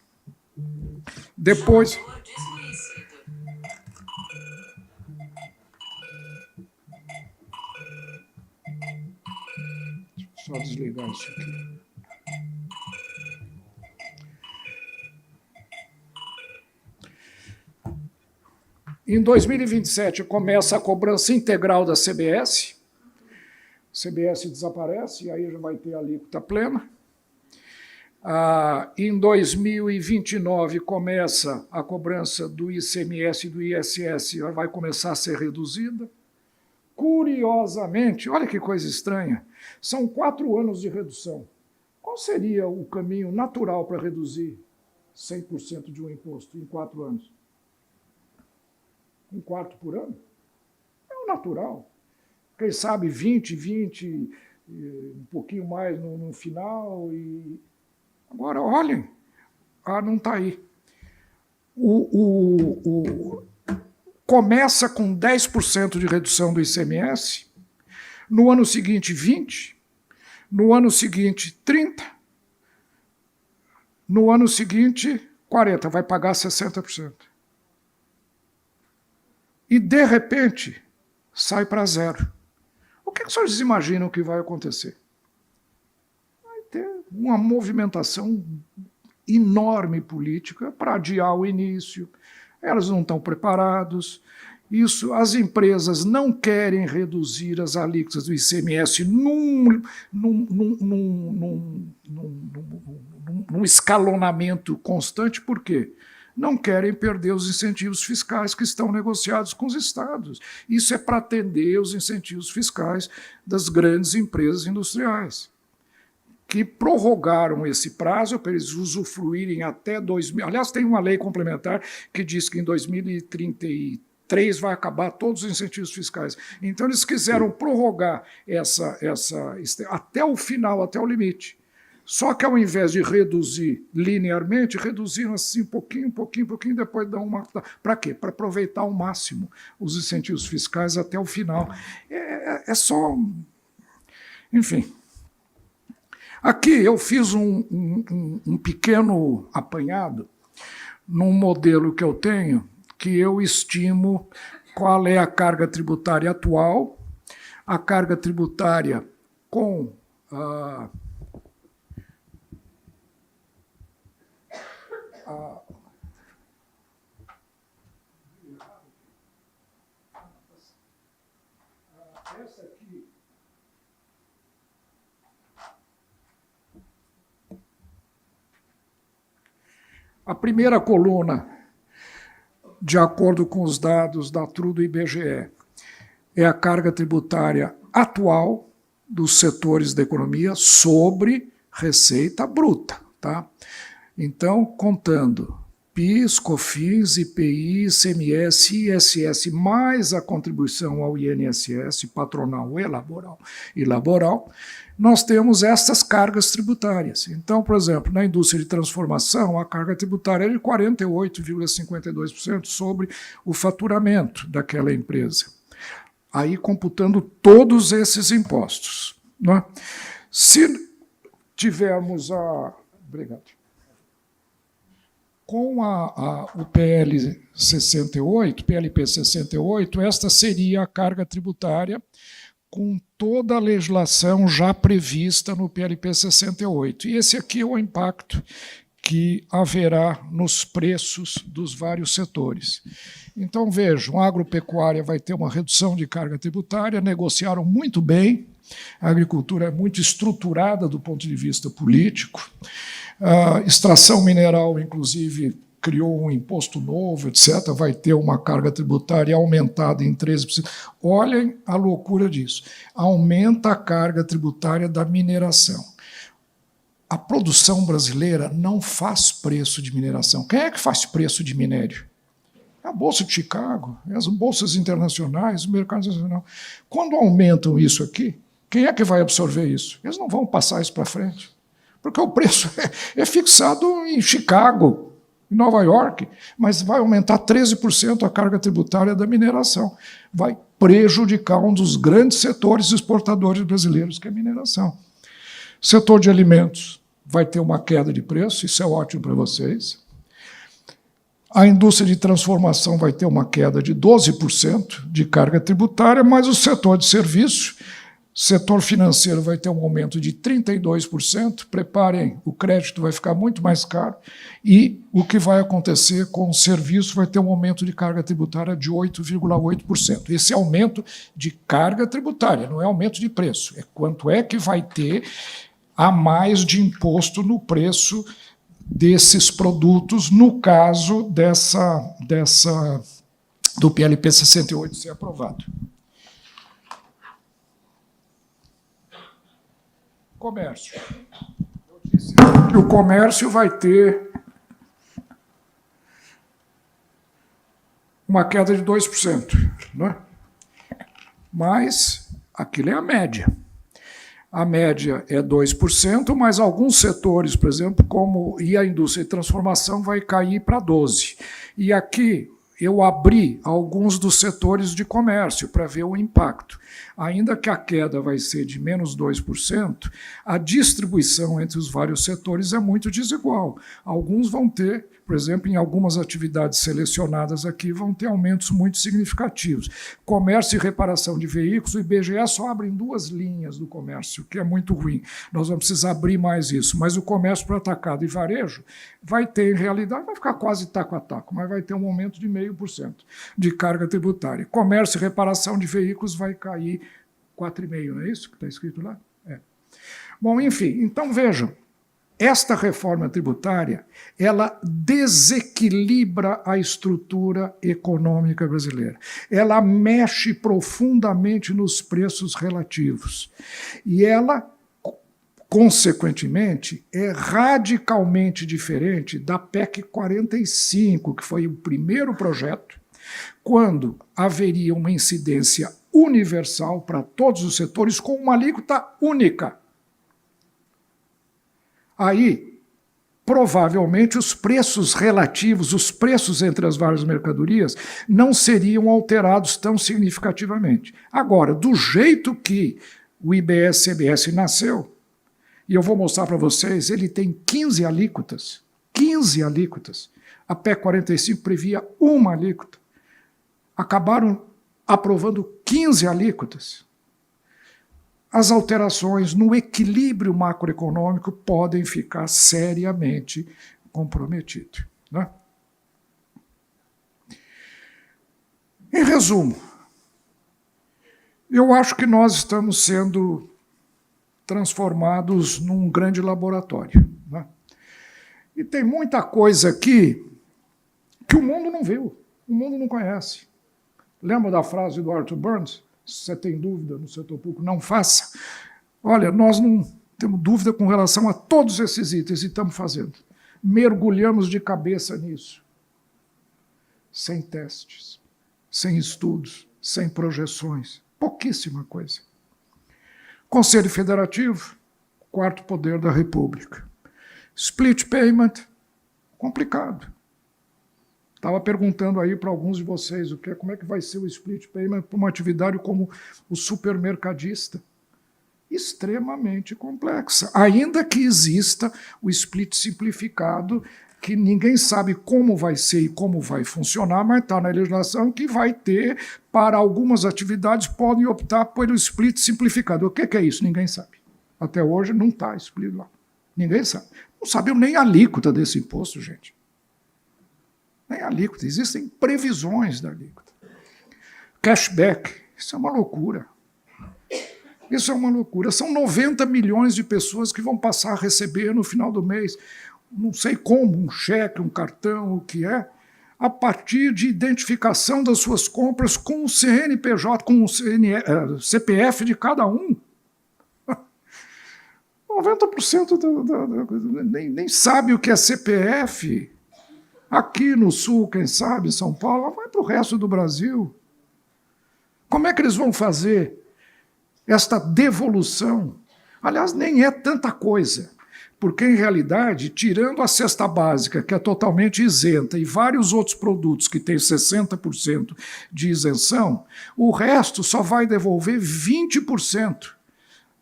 Depois... Só desligar isso aqui. Em 2027 começa a cobrança integral da CBS. CBS desaparece e aí já vai ter a alíquota plena. Em 2029 começa a cobrança do ICMS e do ISS, já vai começar a ser reduzida. Curiosamente, olha que coisa estranha, são 4 anos de redução. Qual seria o caminho natural para reduzir 100% de um imposto em 4 anos? 1/4 por ano? É o natural. Quem sabe 20, um pouquinho mais no final. Agora, olhem, não está aí. Começa com 10% de redução do ICMS, no ano seguinte 20%, no ano seguinte 30%, no ano seguinte 40%, vai pagar 60%. E, de repente, sai para 0%. O que os senhores imaginam que vai acontecer? Vai ter uma movimentação enorme política para adiar o início. Elas não estão preparadas. As empresas não querem reduzir as alíquotas do ICMS num escalonamento constante. Por quê? Não querem perder os incentivos fiscais que estão negociados com os estados. Isso é para atender os incentivos fiscais das grandes empresas industriais, que prorrogaram esse prazo para eles usufruírem até 2000. Aliás, tem uma lei complementar que diz que em 2033 vai acabar todos os incentivos fiscais. Então, eles quiseram prorrogar até o final, até o limite. Só que, ao invés de reduzir linearmente, reduziram assim, pouquinho, depois dão uma... Para quê? Para aproveitar ao máximo os incentivos fiscais até o final. É só... Enfim. Aqui eu fiz um pequeno apanhado num modelo que eu tenho, que eu estimo qual é a carga tributária atual, a carga tributária com... essa aqui... A primeira coluna, de acordo com os dados da TRU do IBGE, é a carga tributária atual dos setores da economia sobre receita bruta, tá? Então, contando PIS, COFINS, IPI, ICMS, ISS, mais a contribuição ao INSS, patronal e laboral, nós temos essas cargas tributárias. Então, por exemplo, na indústria de transformação, a carga tributária é de 48,52% sobre o faturamento daquela empresa. Aí, computando todos esses impostos, né? Se tivermos a... Obrigado. Com o PLP 68, esta seria a carga tributária com toda a legislação já prevista no PLP 68. E esse aqui é o impacto que haverá nos preços dos vários setores. Então, vejam, a agropecuária vai ter uma redução de carga tributária, negociaram muito bem, a agricultura é muito estruturada do ponto de vista político, a extração mineral, inclusive, criou um imposto novo, etc., vai ter uma carga tributária aumentada em 13%. Olhem a loucura disso. Aumenta a carga tributária da mineração. A produção brasileira não faz preço de mineração. Quem é que faz preço de minério? É a Bolsa de Chicago, as bolsas internacionais, o mercado internacional. Quando aumentam isso aqui, quem é que vai absorver isso? Eles não vão passar isso para frente. Porque o preço é fixado em Chicago, em Nova York, mas vai aumentar 13% a carga tributária da mineração. Vai prejudicar um dos grandes setores exportadores brasileiros, que é a mineração. Setor de alimentos vai ter uma queda de preço, isso é ótimo para vocês. A indústria de transformação vai ter uma queda de 12% de carga tributária, mas o setor de serviços, setor financeiro vai ter um aumento de 32%, preparem, o crédito vai ficar muito mais caro, e o que vai acontecer com o serviço vai ter um aumento de carga tributária de 8,8%. Esse é aumento de carga tributária, não é aumento de preço, é quanto é que vai ter a mais de imposto no preço desses produtos, no caso do PLP 68 ser aprovado. Comércio. Eu disse que o comércio vai ter uma queda de 2%, né? Mas aquilo é a média. A média é 2%, mas alguns setores, por exemplo, como a indústria de transformação, vai cair para 12%. E aqui eu abri alguns dos setores de comércio para ver o impacto. Ainda que a queda vai ser de menos 2%, a distribuição entre os vários setores é muito desigual. Alguns vão ter, por exemplo, em algumas atividades selecionadas aqui, vão ter aumentos muito significativos. Comércio e reparação de veículos, o IBGE só abre em 2 linhas do comércio, que é muito ruim. Nós vamos precisar abrir mais isso. Mas o comércio para atacado e varejo vai ter, em realidade, vai ficar quase taco a taco, mas vai ter um aumento de 0,5% de carga tributária. Comércio e reparação de veículos vai cair 4,5%, não é isso que está escrito lá? É. Bom, enfim, então vejam, esta reforma tributária, ela desequilibra a estrutura econômica brasileira. Ela mexe profundamente nos preços relativos. E ela, consequentemente, é radicalmente diferente da PEC 45, que foi o primeiro projeto, quando haveria uma incidência universal para todos os setores com uma alíquota única. Aí, provavelmente, os preços relativos, os preços entre as várias mercadorias, não seriam alterados tão significativamente. Agora, do jeito que o IBS-CBS nasceu, e eu vou mostrar para vocês, ele tem 15 alíquotas. 15 alíquotas. A PEC 45 previa uma alíquota. Acabaram aprovando 15 alíquotas. As alterações no equilíbrio macroeconômico podem ficar seriamente comprometidas, né? Em resumo, eu acho que nós estamos sendo transformados num grande laboratório, né? E tem muita coisa aqui que o mundo não viu, o mundo não conhece. Lembra da frase do Arthur Burns? Se você tem dúvida no setor público, não faça. Olha, nós não temos dúvida com relação a todos esses itens e estamos fazendo. Mergulhamos de cabeça nisso. Sem testes, sem estudos, sem projeções. Pouquíssima coisa. Conselho Federativo, quarto poder da República. Split payment, complicado. Estava perguntando aí para alguns de vocês como é que vai ser o split payment para uma atividade como o supermercadista. Extremamente complexa. Ainda que exista o split simplificado que ninguém sabe como vai ser e como vai funcionar, mas está na legislação que vai ter, para algumas atividades, podem optar pelo split simplificado. O que é isso? Ninguém sabe. Até hoje não está split lá. Ninguém sabe. Não sabem nem a alíquota desse imposto, gente. Nem a alíquota. Existem previsões da alíquota. Cashback, isso é uma loucura. Isso é uma loucura. São 90 milhões de pessoas que vão passar a receber no final do mês, não sei como, um cheque, um cartão, o que é, a partir de identificação das suas compras com o CNPJ, com o CPF de cada um. 90% nem sabe o que é CPF. Aqui no Sul, quem sabe, em São Paulo, vai para o resto do Brasil. Como é que eles vão fazer esta devolução? Aliás, nem é tanta coisa, porque, em realidade, tirando a cesta básica, que é totalmente isenta, e vários outros produtos que têm 60% de isenção, o resto só vai devolver 20%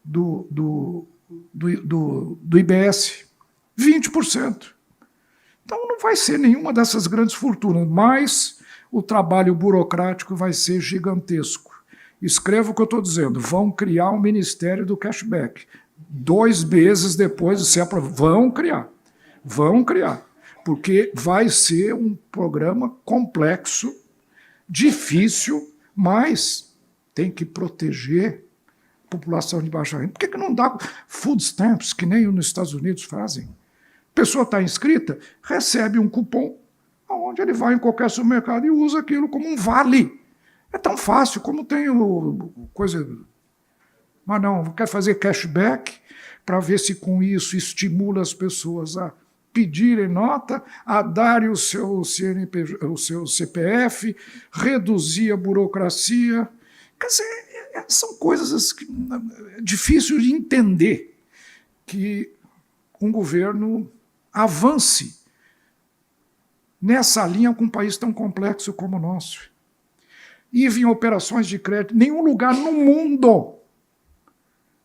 do IBS. 20%. Então não vai ser nenhuma dessas grandes fortunas, mas o trabalho burocrático vai ser gigantesco. Escreva o que eu estou dizendo, vão criar um Ministério do Cashback. 2 meses depois de ser aprovado, vão criar, porque vai ser um programa complexo, difícil, mas tem que proteger a população de baixa renda. Por que não dá food stamps, que nem nos Estados Unidos fazem? A pessoa está inscrita, recebe um cupom, onde ele vai em qualquer supermercado e usa aquilo como um vale. É tão fácil como tem coisa... Mas não, quer fazer cashback para ver se com isso estimula as pessoas a pedirem nota, a darem o seu CPF, reduzir a burocracia. Quer dizer, são coisas que é difícil de entender que um governo avance nessa linha com um país tão complexo como o nosso. IVA em operações de crédito, nenhum lugar no mundo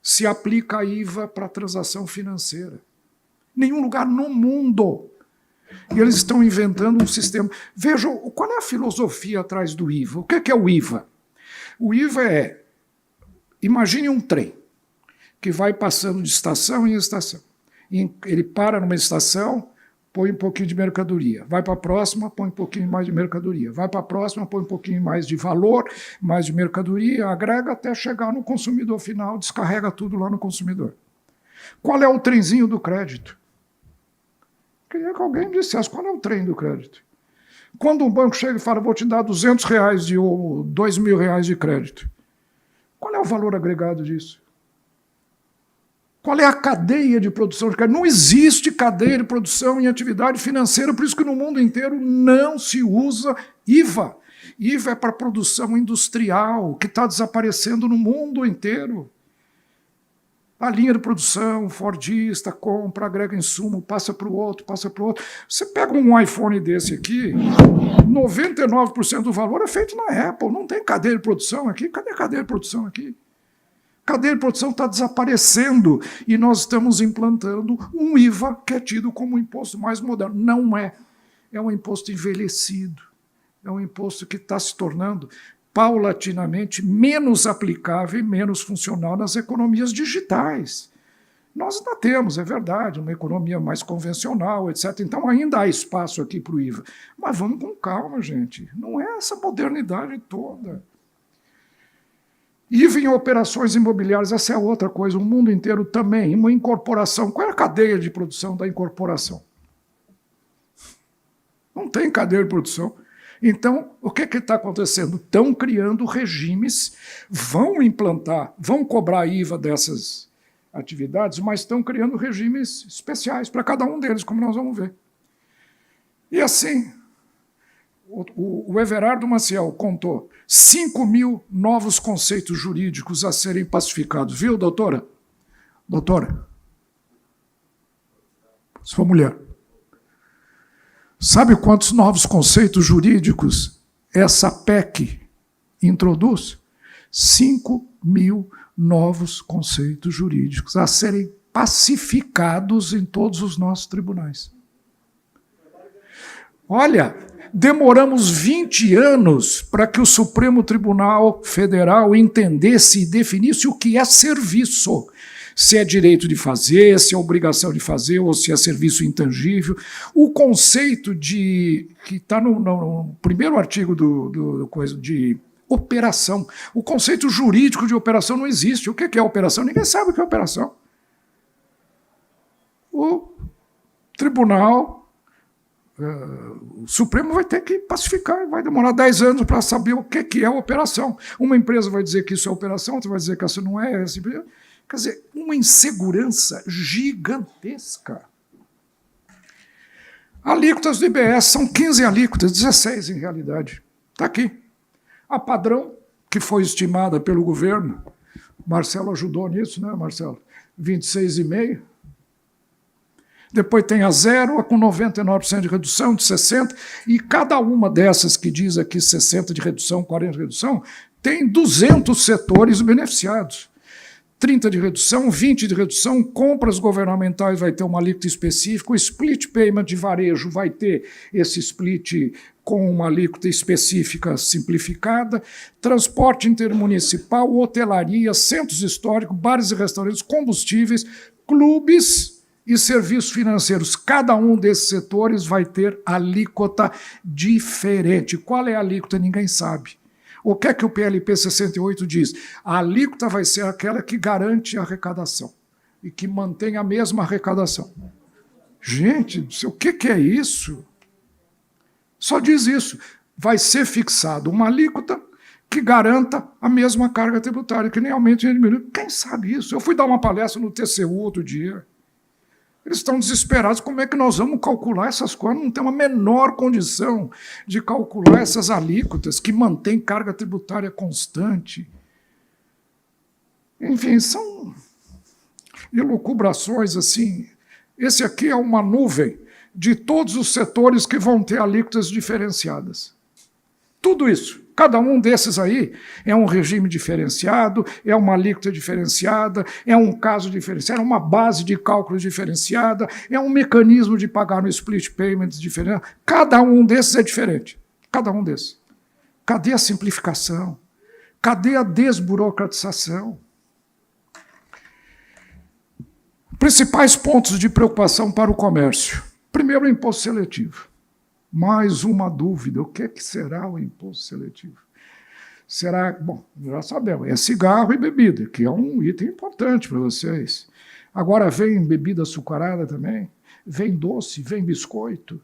se aplica a IVA para transação financeira. Nenhum lugar no mundo. E eles estão inventando um sistema. Vejam, qual é a filosofia atrás do IVA? O que é o IVA? O IVA é, imagine um trem que vai passando de estação em estação. Ele para numa estação, põe um pouquinho de mercadoria. Vai para a próxima, põe um pouquinho mais de mercadoria. Vai para a próxima, põe um pouquinho mais de valor, mais de mercadoria, agrega até chegar no consumidor final, descarrega tudo lá no consumidor. Qual é o trenzinho do crédito? Queria que alguém me dissesse qual é o trem do crédito. Quando um banco chega e fala, vou te dar R$200 ou R$2.000 de crédito, qual é o valor agregado disso? Qual é a cadeia de produção de crédito? Não existe cadeia de produção em atividade financeira, por isso que no mundo inteiro não se usa IVA. IVA é para produção industrial, que está desaparecendo no mundo inteiro. A linha de produção, fordista, compra, agrega insumo, passa para o outro, passa para o outro. Você pega um iPhone desse aqui, 99% do valor é feito na Apple, não tem cadeia de produção aqui. Cadê a cadeia de produção aqui? Cadeia de produção está desaparecendo e nós estamos implantando um IVA que é tido como um imposto mais moderno. Não é. É um imposto envelhecido. É um imposto que está se tornando paulatinamente menos aplicável e menos funcional nas economias digitais. Nós ainda temos, é verdade, uma economia mais convencional, etc. Então ainda há espaço aqui para o IVA. Mas vamos com calma, gente. Não é essa modernidade toda. IVA em operações imobiliárias, essa é outra coisa, o mundo inteiro também, uma incorporação. Qual é a cadeia de produção da incorporação? Não tem cadeia de produção. Então, o que está acontecendo? Estão criando regimes, vão implantar, vão cobrar IVA dessas atividades, mas estão criando regimes especiais para cada um deles, como nós vamos ver. E assim, o Everardo Maciel contou 5.000 novos conceitos jurídicos a serem pacificados. Viu, doutora? Doutora? Se for mulher. Sabe quantos novos conceitos jurídicos essa PEC introduz? 5.000 novos conceitos jurídicos a serem pacificados em todos os nossos tribunais. Olha, demoramos 20 anos para que o Supremo Tribunal Federal entendesse e definisse o que é serviço. Se é direito de fazer, se é obrigação de fazer, ou se é serviço intangível. O conceito que está no primeiro artigo do coisa de operação. O conceito jurídico de operação não existe. O que é operação? Ninguém sabe o que é operação. O tribunal, o Supremo vai ter que pacificar, vai demorar 10 anos para saber o que é operação. Uma empresa vai dizer que isso é operação, outra vai dizer que isso não é. Quer dizer, uma insegurança gigantesca. Alíquotas do IBS são 15 alíquotas, 16 em realidade. Está aqui. A padrão, que foi estimada pelo governo, Marcelo ajudou nisso, né, Marcelo? 26,5%. Depois tem a zero, com 99% de redução, de 60%, e cada uma dessas que diz aqui 60% de redução, 40% de redução, tem 200 setores beneficiados. 30% de redução, 20% de redução, compras governamentais vai ter uma alíquota específica, o split payment de varejo vai ter esse split com uma alíquota específica simplificada, transporte intermunicipal, hotelaria, centros históricos, bares e restaurantes, combustíveis, clubes e serviços financeiros. Cada um desses setores vai ter alíquota diferente. Qual é a alíquota? Ninguém sabe. O que é que o PLP 68 diz? A alíquota vai ser aquela que garante a arrecadação e que mantém a mesma arrecadação. Gente, o que é isso? Só diz isso. Vai ser fixado uma alíquota que garanta a mesma carga tributária, que nem aumente nem diminui. Quem sabe isso? Eu fui dar uma palestra no TCU outro dia. Eles estão desesperados. Como é que nós vamos calcular essas coisas? Não tem uma menor condição de calcular essas alíquotas que mantêm carga tributária constante. Enfim, são elucubrações assim. Esse aqui é uma nuvem de todos os setores que vão ter alíquotas diferenciadas. Tudo isso. Cada um desses aí é um regime diferenciado, é uma alíquota diferenciada, é um caso diferenciado, é uma base de cálculo diferenciada, é um mecanismo de pagar no split payment diferente. Cada um desses é diferente. Cada um desses. Cadê a simplificação? Cadê a desburocratização? Principais pontos de preocupação para o comércio. Primeiro, o imposto seletivo. Mais uma dúvida, o que será o imposto seletivo? Será, bom, já sabemos, é cigarro e bebida, que é um item importante para vocês. Agora vem bebida açucarada também, vem doce, vem biscoito,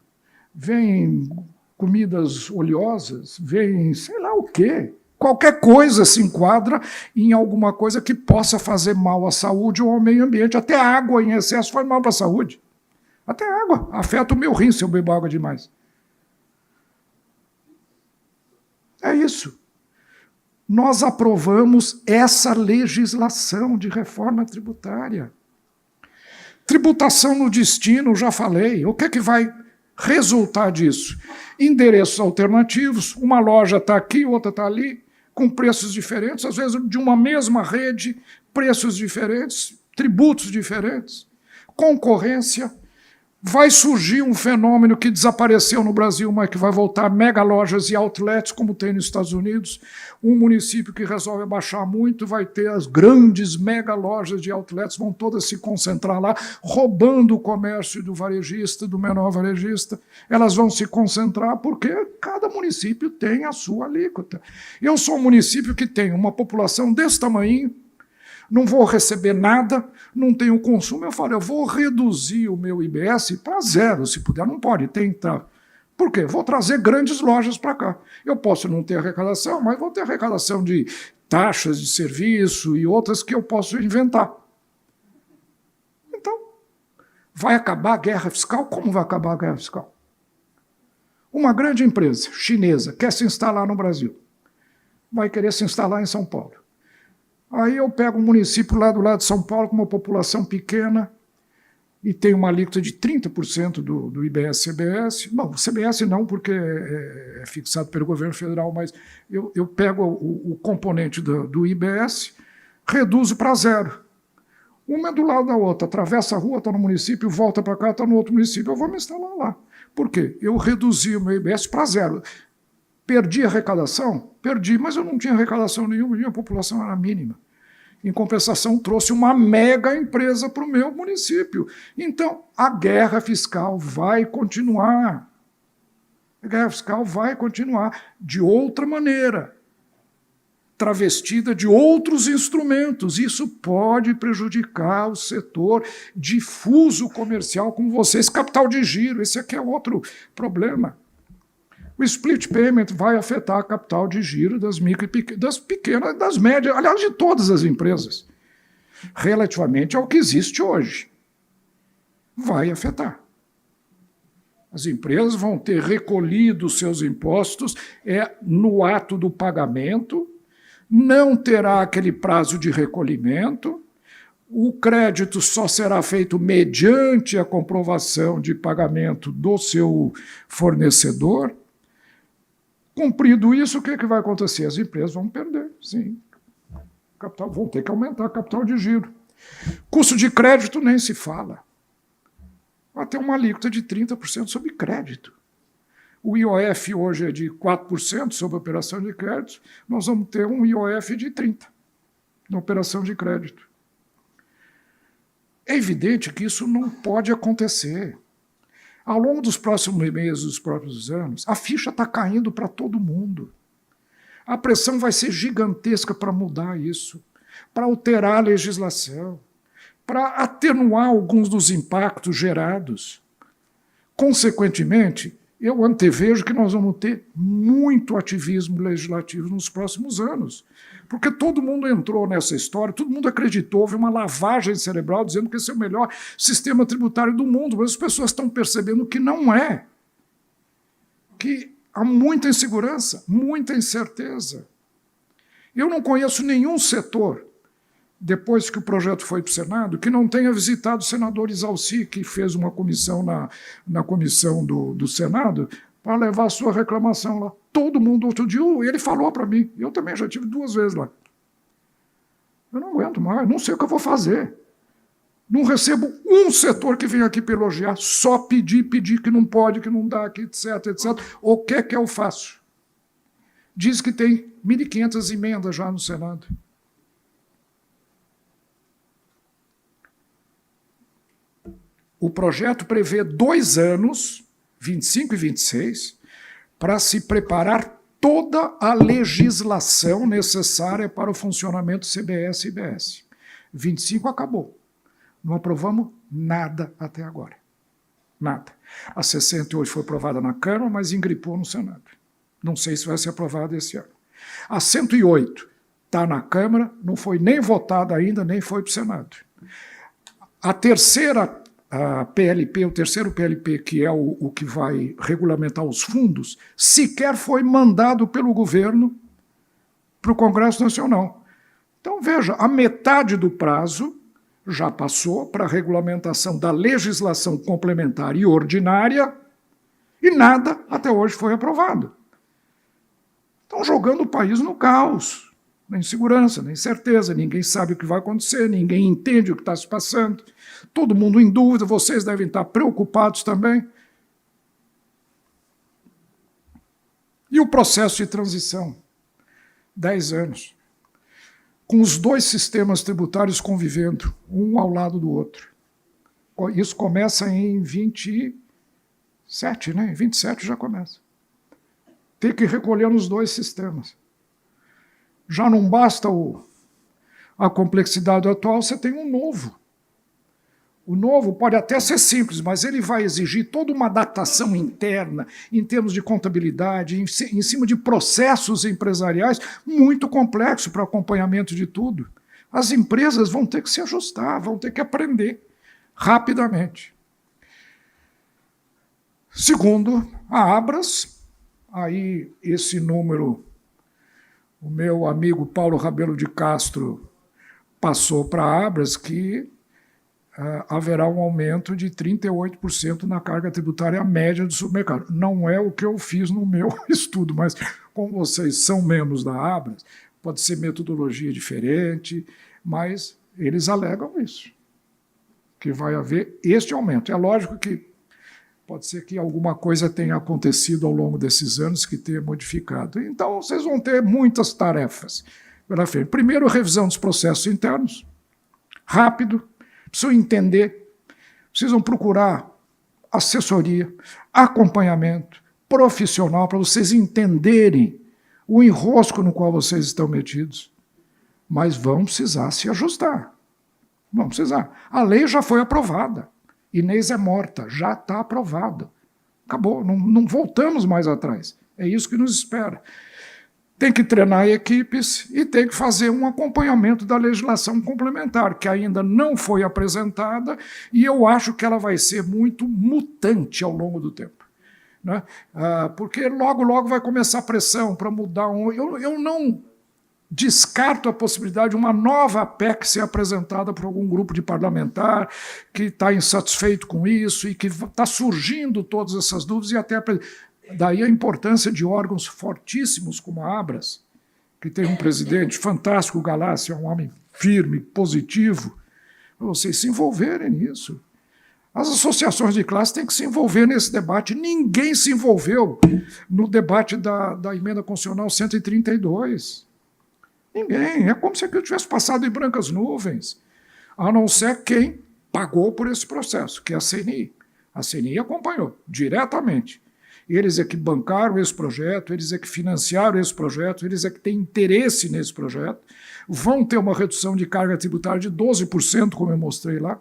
vem comidas oleosas, vem sei lá o quê. Qualquer coisa se enquadra em alguma coisa que possa fazer mal à saúde ou ao meio ambiente. Até a água em excesso faz mal para a saúde. Até a água afeta o meu rim se eu bebo água demais. É isso. Nós aprovamos essa legislação de reforma tributária. Tributação no destino, já falei. O que é que vai resultar disso? Endereços alternativos, uma loja está aqui, outra está ali, com preços diferentes, às vezes de uma mesma rede, preços diferentes, tributos diferentes, concorrência. Vai surgir um fenômeno que desapareceu no Brasil, mas que vai voltar, mega lojas e outlets, como tem nos Estados Unidos. Um município que resolve abaixar muito vai ter as grandes mega lojas de outlets, vão todas se concentrar lá, roubando o comércio do varejista, do menor varejista. Elas vão se concentrar porque cada município tem a sua alíquota. Eu sou um município que tem uma população desse tamanho, não vou receber nada, não tenho consumo. Eu falo, eu vou reduzir o meu IBS para zero, se puder. Não pode, tem que estar. Por quê? Vou trazer grandes lojas para cá. Eu posso não ter arrecadação, mas vou ter arrecadação de taxas de serviço e outras que eu posso inventar. Então, vai acabar a guerra fiscal? Como vai acabar a guerra fiscal? Uma grande empresa chinesa quer se instalar no Brasil. Vai querer se instalar em São Paulo. Aí eu pego um município lá do lado de São Paulo com uma população pequena e tem uma alíquota de 30% do IBS-CBS. Bom, CBS não, porque é fixado pelo governo federal, mas eu pego o componente do IBS, reduzo para zero. Uma é do lado da outra, atravessa a rua, está no município, volta para cá, está no outro município, eu vou me instalar lá. Por quê? Eu reduzi o meu IBS para zero. Perdi a arrecadação? Perdi, mas eu não tinha arrecadação nenhuma, minha população era mínima. Em compensação, trouxe uma mega empresa para o meu município. Então, a guerra fiscal vai continuar. A guerra fiscal vai continuar de outra maneira, travestida de outros instrumentos. Isso pode prejudicar o setor difuso comercial como vocês, capital de giro. Esse aqui é outro problema. O split payment vai afetar a capital de giro das micro e das pequenas, das médias, aliás, de todas as empresas, relativamente ao que existe hoje. Vai afetar. As empresas vão ter recolhido seus impostos no ato do pagamento, não terá aquele prazo de recolhimento, o crédito só será feito mediante a comprovação de pagamento do seu fornecedor. Cumprido isso, o que vai acontecer? As empresas vão perder, sim. Vão ter que aumentar a capital de giro. Custo de crédito nem se fala. Vai ter uma alíquota de 30% sobre crédito. O IOF hoje é de 4% sobre operação de crédito, nós vamos ter um IOF de 30% na operação de crédito. É evidente que isso não pode acontecer. Ao longo dos próximos meses, dos próximos anos, a ficha está caindo para todo mundo. A pressão vai ser gigantesca para mudar isso, para alterar a legislação, para atenuar alguns dos impactos gerados. Consequentemente, eu antevejo que nós vamos ter muito ativismo legislativo nos próximos anos, porque todo mundo entrou nessa história, todo mundo acreditou, houve uma lavagem cerebral dizendo que esse é o melhor sistema tributário do mundo, mas as pessoas estão percebendo que não é, que há muita insegurança, muita incerteza. Eu não conheço nenhum setor, depois que o projeto foi para o Senado, que não tenha visitado o senador Isalci, que fez uma comissão na comissão do Senado, para levar a sua reclamação lá. Todo mundo, outro dia, ele falou para mim, eu também já tive 2 vezes lá. Eu não aguento mais, não sei o que eu vou fazer. Não recebo um setor que vem aqui para elogiar, só pedir que não pode, que não dá, que etc, etc. O que é que eu faço? Diz que tem 1.500 emendas já no Senado. O projeto prevê 2 anos, 25 e 26, para se preparar toda a legislação necessária para o funcionamento do CBS e IBS. 25 acabou. Não aprovamos nada até agora. Nada. A 68 foi aprovada na Câmara, mas engripou no Senado. Não sei se vai ser aprovada esse ano. A 108 está na Câmara, não foi nem votada ainda, nem foi para o Senado. A terceira a PLP, o terceiro PLP, que é o que vai regulamentar os fundos, sequer foi mandado pelo governo para o Congresso Nacional. Então, veja, a metade do prazo já passou para a regulamentação da legislação complementar e ordinária e nada até hoje foi aprovado. Estão jogando o país no caos, na insegurança, na incerteza, ninguém sabe o que vai acontecer, ninguém entende o que está se passando, todo mundo em dúvida, vocês devem estar preocupados também. E o processo de transição? 10 anos. Com os 2 sistemas tributários convivendo, um ao lado do outro. Isso começa em 27, né? Em 27 já começa. Tem que recolher nos 2 sistemas. Já não basta a complexidade atual, você tem um novo. O novo pode até ser simples, mas ele vai exigir toda uma adaptação interna, em termos de contabilidade, em cima de processos empresariais muito complexos para acompanhamento de tudo. As empresas vão ter que se ajustar, vão ter que aprender rapidamente. Segundo, a Abras, aí esse número, o meu amigo Paulo Rabelo de Castro passou para a Abras que haverá um aumento de 38% na carga tributária média do supermercado. Não é o que eu fiz no meu estudo, mas como vocês são membros da Abras, pode ser metodologia diferente, mas eles alegam isso. que vai haver este aumento. É lógico que pode ser que alguma coisa tenha acontecido ao longo desses anos que tenha modificado. Então, vocês vão ter muitas tarefas pela frente. Primeiro, revisão dos processos internos, rápido, precisam entender, precisam procurar assessoria, acompanhamento profissional para vocês entenderem o enrosco no qual vocês estão metidos. Mas vão precisar se ajustar. Vão precisar. A lei já foi aprovada. Inês é morta, já está aprovada. Acabou, não voltamos mais atrás. É isso que nos espera. Tem que treinar equipes e tem que fazer um acompanhamento da legislação complementar, que ainda não foi apresentada, e eu acho que ela vai ser muito mutante ao longo do tempo. Né? Porque logo vai começar a pressão para mudar. Eu não descarto a possibilidade de uma nova PEC ser apresentada por algum grupo de parlamentar que está insatisfeito com isso e que está surgindo todas essas dúvidas, e até daí a importância de órgãos fortíssimos como a Abras, que tem um presidente fantástico, o Galassi, é um homem firme, positivo, para vocês se envolverem nisso. As associações de classe têm que se envolver nesse debate. Ninguém se envolveu no debate da emenda constitucional 132. Ninguém. É como se aquilo tivesse passado em brancas nuvens, a não ser quem pagou por esse processo, que é a CNI. A CNI acompanhou diretamente. Eles é que bancaram esse projeto, eles é que financiaram esse projeto, eles é que têm interesse nesse projeto, vão ter uma redução de carga tributária de 12%, como eu mostrei lá.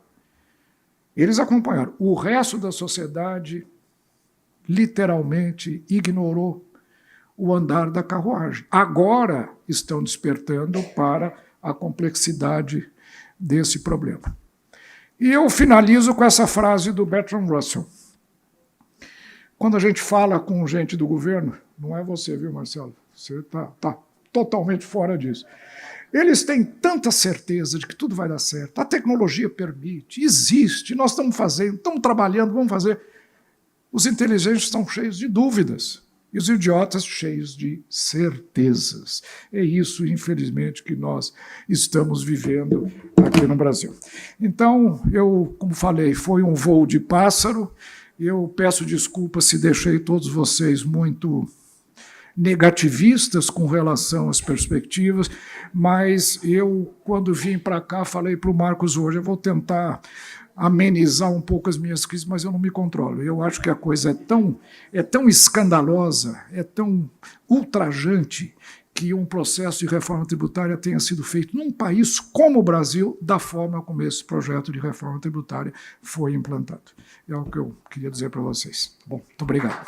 Eles acompanharam. O resto da sociedade literalmente ignorou o andar da carruagem. Agora estão despertando para a complexidade desse problema. E eu finalizo com essa frase do Bertrand Russell. Quando a gente fala com gente do governo, não é você, viu, Marcelo? Você está totalmente fora disso. Eles têm tanta certeza de que tudo vai dar certo, a tecnologia permite, existe, nós estamos fazendo, estamos trabalhando, vamos fazer. Os inteligentes estão cheios de dúvidas. E os idiotas cheios de certezas. É isso, infelizmente, que nós estamos vivendo aqui no Brasil. Então, como falei, foi um voo de pássaro. Eu peço desculpas se deixei todos vocês muito negativistas com relação às perspectivas, mas eu, quando vim para cá, falei para o Marcos hoje, eu vou tentar amenizar um pouco as minhas crises, mas eu não me controlo. Eu acho que a coisa é tão escandalosa, é tão ultrajante, que um processo de reforma tributária tenha sido feito num país como o Brasil, da forma como esse projeto de reforma tributária foi implantado. É o que eu queria dizer para vocês. Bom, muito obrigado.